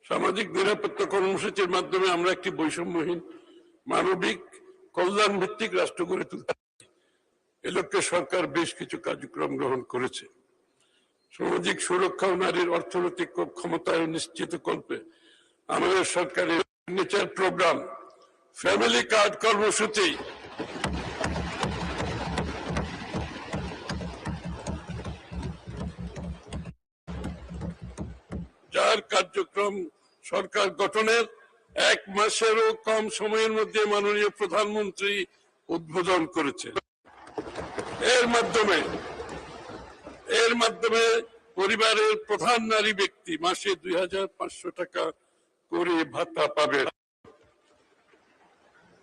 সামাজিক নিরাপত্তা কর্মসূচির মাধ্যমে আমরা একটি বৈষম্যহীন মানবিক কল্যাণ ভিত্তিক রাষ্ট্র গড়ে তুলতে এ লক্ষ্যে সরকার বেশ কিছু কার্যক্রম গ্রহণ করেছে। সামাজিক সুরক্ষা ও নারীর অর্থনৈতিক ক্ষমতায়ন নিশ্চিত করবে আমাদের সরকারের সিগনেচার প্রোগ্রাম ফ্যামিলি কার্ড কর্মসূচি যার কার্যক্রম সরকার গঠনের 1 মাসেরও কম সময়ের মধ্যে মাননীয় প্রধানমন্ত্রী উদ্বোধন করেছে। এর মাধ্যমে পরিবারের প্রধান নারী ব্যক্তি মাসে 2500 টাকা করে ভাতা পাবে।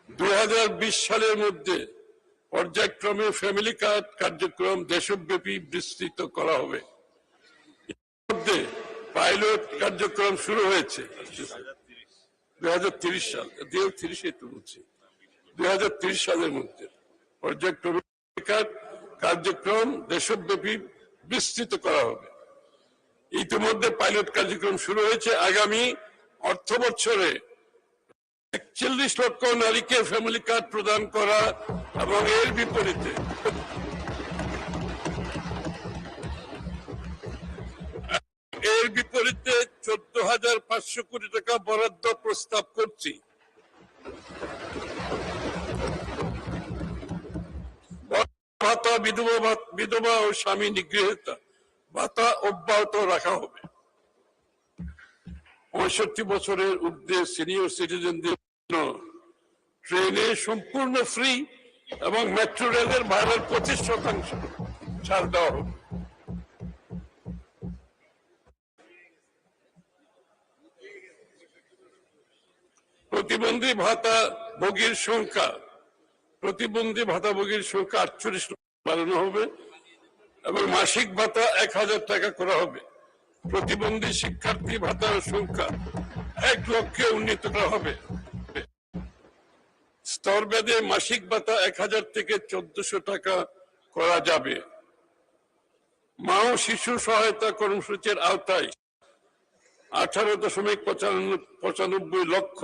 2020 সালের মধ্যে পর্যায়ক্রমে ফ্যামিলি কার্ড কার্যক্রম দেশব্যাপী বিস্তৃত করা হবে। মধ্যে পাইলট কার্যক্রম শুরু হয়েছে 2030 সাল 2030 সালের মধ্যে পর্যায়ক্রমে কার্যক্রম দেশব্যাপী বিস্তৃত করা হবে। ইতিমধ্যে পাইলট কার্যক্রম শুরু হয়েছে। আগামী অর্থ বছরে 41 লক্ষ নারীকে ফ্যামিলি কার্ড প্রদান করা এবং এর বিপরীতে 14,500 কোটি টাকা বরাদ্দ প্রস্তাব করছি। ভাতা, বিধবা ও স্বামী নিগৃহীতা ভাতা অব্যাহত রাখা হবে। 65 বছরের ঊর্ধ্বে সিনিয়র সিটিজেনদের জন্য ট্রেনে সম্পূর্ণ ফ্রি এবং মেট্রো রেলের ভাড়ার 25% ছাড় দেওয়া হবে। প্রতিবন্ধী ভাতাভোগীর সংখ্যা 48 বাড়ানো হবে এবং মাসিক ভাতা 1000 টাকা করা হবে। প্রতিবন্ধী শিক্ষার্থী ভাতার সংখ্যা 1 লক্ষে উন্নীত করা হবে। স্তরভেদে মাসিক ভাতা 1000 থেকে 1400 টাকা করা যাবে। মা ও শিশু সহায়তা কর্মসূচির আওতায় 18.95 লক্ষ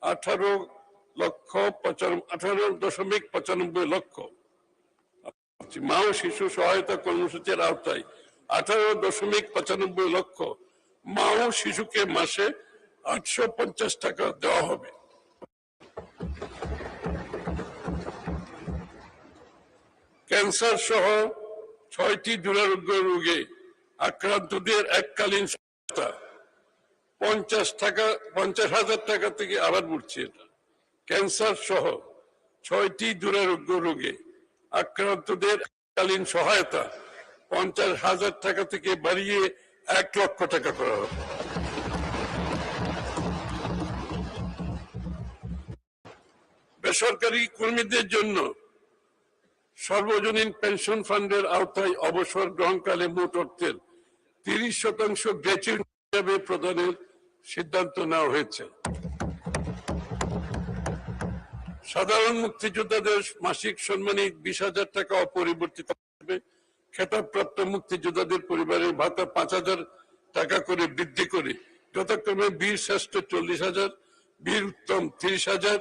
18.95 লক্ষ মা ও শিশু সহায়তা কর্মসূচির আওতায় 18.95 লক্ষ মা ও শিশুকে মাসে 850 টাকা দেওয়া হবে। ক্যান্সার সহ 6টি দুরারোগ্য রোগে আক্রান্তদের এককালীন সহায়তা 50,000 টাকা থেকে আবার উঠছে। এটা ক্যান্সার সহ 6টি দুরারোগ্য রোগে আক্রান্তদের এককালীন সহায়তা 50,000 টাকা থেকে বাড়িয়ে 1 লক্ষ টাকা করা হবে। বেসরকারি কর্মীদের জন্য সর্বজনীন পেনশন ফান্ডের আওতায় অবসর গ্রহণকালে মোট অর্থের 30% গ্র্যাচুইটি হিসেবে প্রদানের সিদ্ধান্ত নেওয়া হয়েছে। সাধারণ মুক্তিযোদ্ধাদের মাসিক সম্মানী 20,000 টাকা অপরিবর্তিত থাকবে। খেতাবপ্রাপ্ত মুক্তিযোদ্ধাদের পরিবারের ভাতা 5,000 টাকা করে বৃদ্ধি করে যথাক্রমে বীর শ্রেষ্ঠ 40,000, বীর উত্তম 30,000,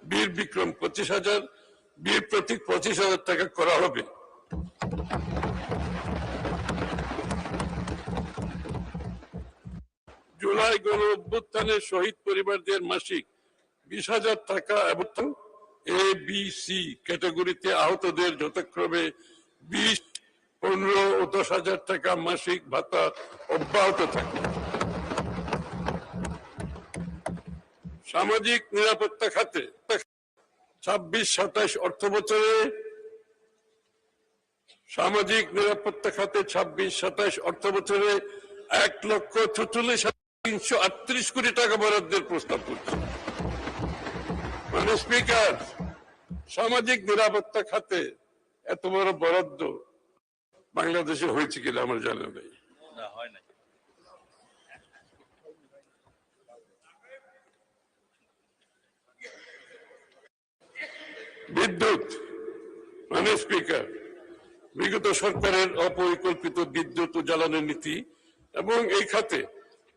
বীর বিক্রম 25,000, বীর প্রতীক 25,000 টাকা করা হবে। জুলাই গণ অভ্যুত্থানের শহীদ পরিবারদের মাসিক 20,000 টাকা এবং এ বি সি ক্যাটাগরিতে আহতদের যথাক্রমে 20, 15 ও 10,000 টাকা মাসিক ভাতা অব্যাহত থাকবে। সামাজিক নিরাপত্তা খাতে 26-27 অর্থ বছরে 26-27 অর্থ বছরে 1,46,338 কোটি টাকা বরাদ্দের প্রস্তাব করছে। মানে স্পিকার, সামাজিক নিরাপত্তা খাতে এত বড় বরাদ্দ বাংলাদেশে হয়েছে কিনা আমার জানা নেই। বিদ্যুৎ মানে স্পিকার, বিগত সরকারের অপরিকল্পিত বিদ্যুৎ ও জ্বালানি নীতি এবং এই খাতে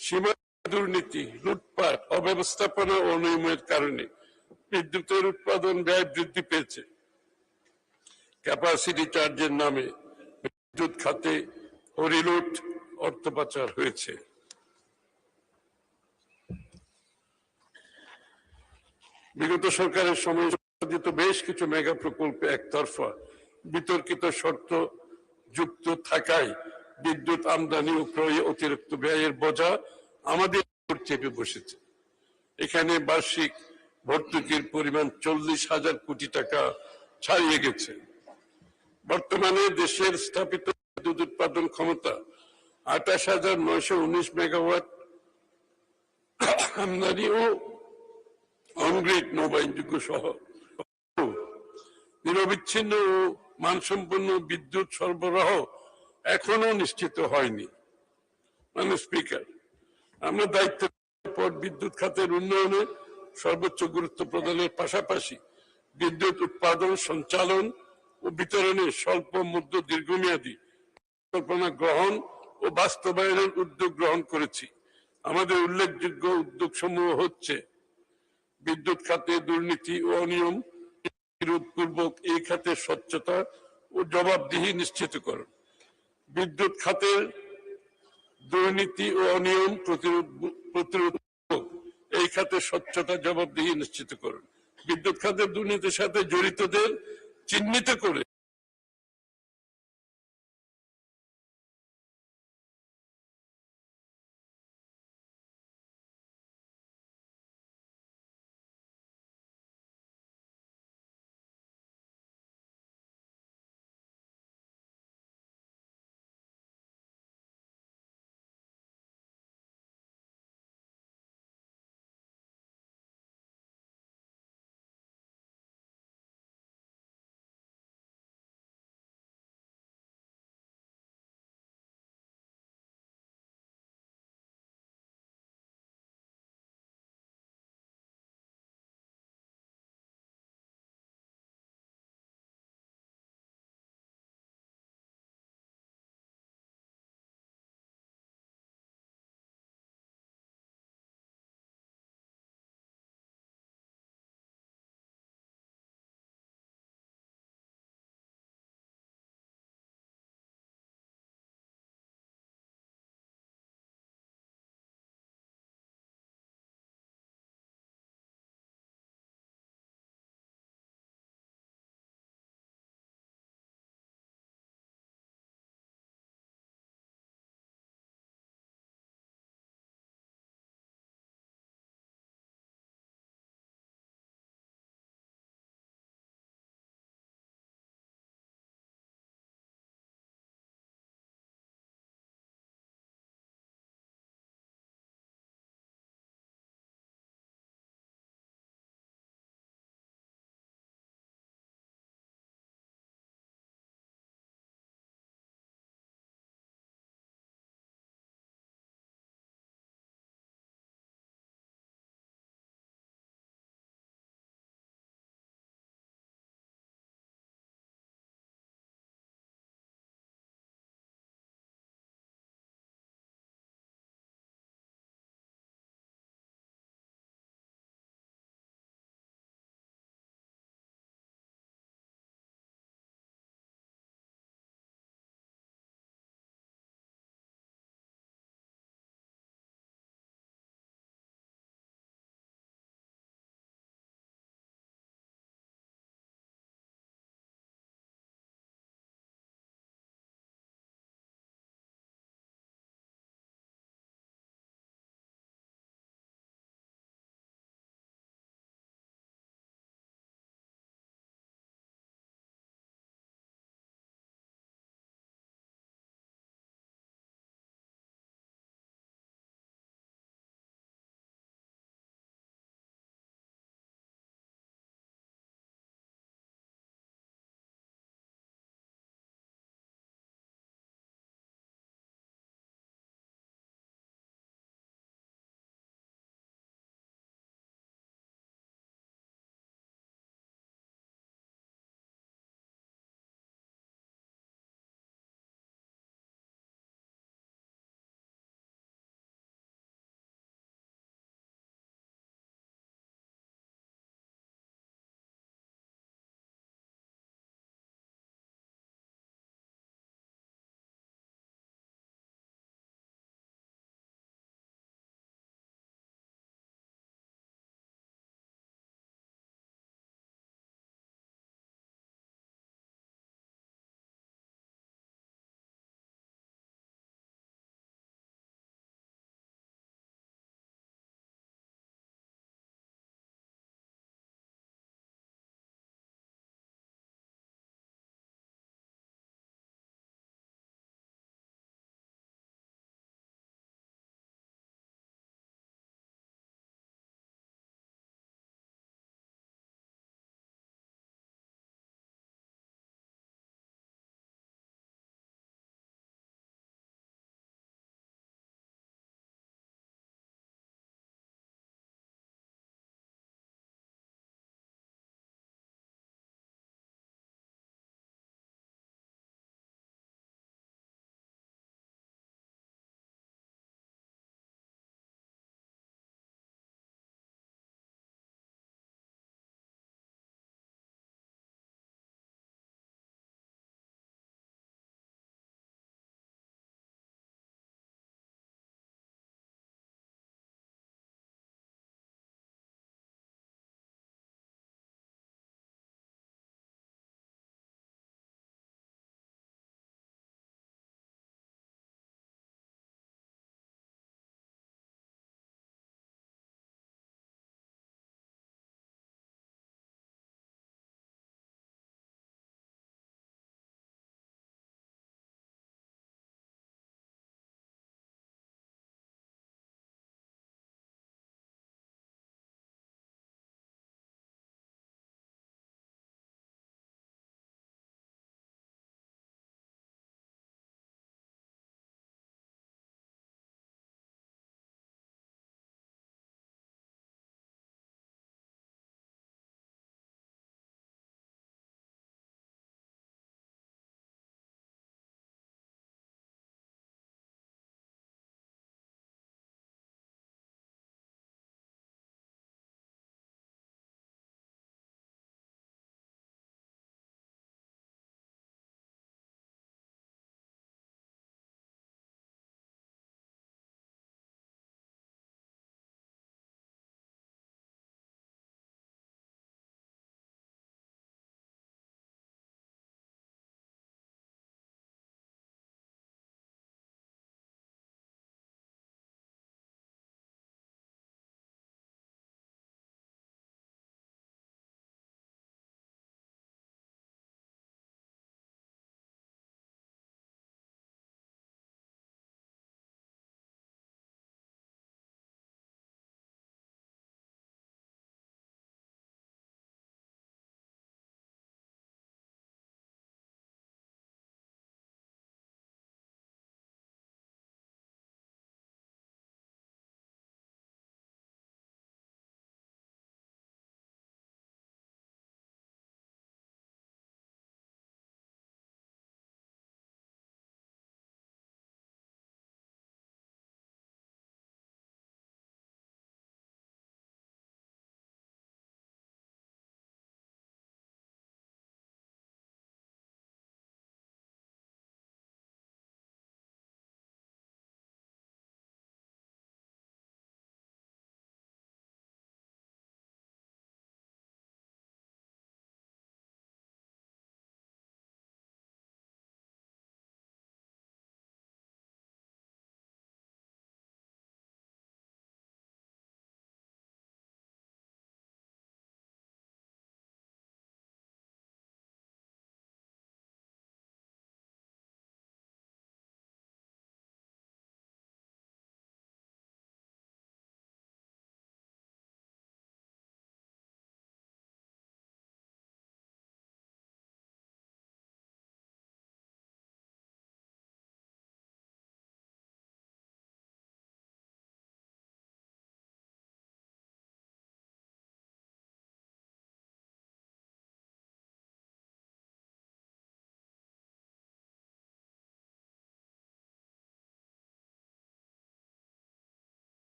সীমা দুর্নীতি, লুটপাট, অব্যবস্থাপনা ও অনিয়মের কারণে বিদ্যুতের উৎপাদন ব্যয় বৃদ্ধি পেয়েছে। ক্যাপাসিটি চার্জের নামে বিদ্যুৎ খাতে হরিলুট, অর্থ পাচার হয়েছে। বিগত সরকারের সময় সংশোধিত বেশ কিছু মেগা প্রকল্পে একতরফা বিতর্কিত শর্ত যুক্ত থাকায় বিদ্যুৎ আমদানি ও ক্রয়ে অতিরিক্ত ব্যয়ের বোঝা আমাদের উপর চেপে বসেছে। এখানে বার্ষিক ভর্তুকির পরিমাণ 40,000 কোটি টাকা ছাড়িয়ে গেছে। বর্তমানে দেশের স্থাপিত বিদ্যুৎ উৎপাদন ক্ষমতা 28,919 মেগাওয়াট, আমদানি ও অনগ্রিড নবায়নযোগ্য সহ নিরবিচ্ছিন্ন ও মানসম্পন্ন বিদ্যুৎ সরবরাহ এখনো নিশ্চিত হয়নি। মানে স্পিকার, আমরা দায়িত্বের পর বিদ্যুৎ খাতের উন্নয়নে সর্বোচ্চ গুরুত্ব প্রদানের পাশাপাশি বিদ্যুৎ উৎপাদন, সঞ্চালন ও বিতরণে স্বল্প মধ্য দীর্ঘমেয়াদী পরিকল্পনা গ্রহণ ও বাস্তবায়নের উদ্যোগ গ্রহণ করেছি। আমাদের উল্লেখযোগ্য উদ্যোগসমূহ হচ্ছে বিদ্যুৎ খাতে দুর্নীতি ও অনিয়ম বিরোধপূর্বক এই খাতের স্বচ্ছতা ও জবাবদিহি নিশ্চিতকরণ, বিদ্যুৎ খাতের দুর্নীতি ও অনিয়ম প্রতিরোধ এই খাতের স্বচ্ছতা জবাবদিহি নিশ্চিতকরণ, বিদ্যুৎ খাতের দুর্নীতির সাথে জড়িতদের চিহ্নিত করে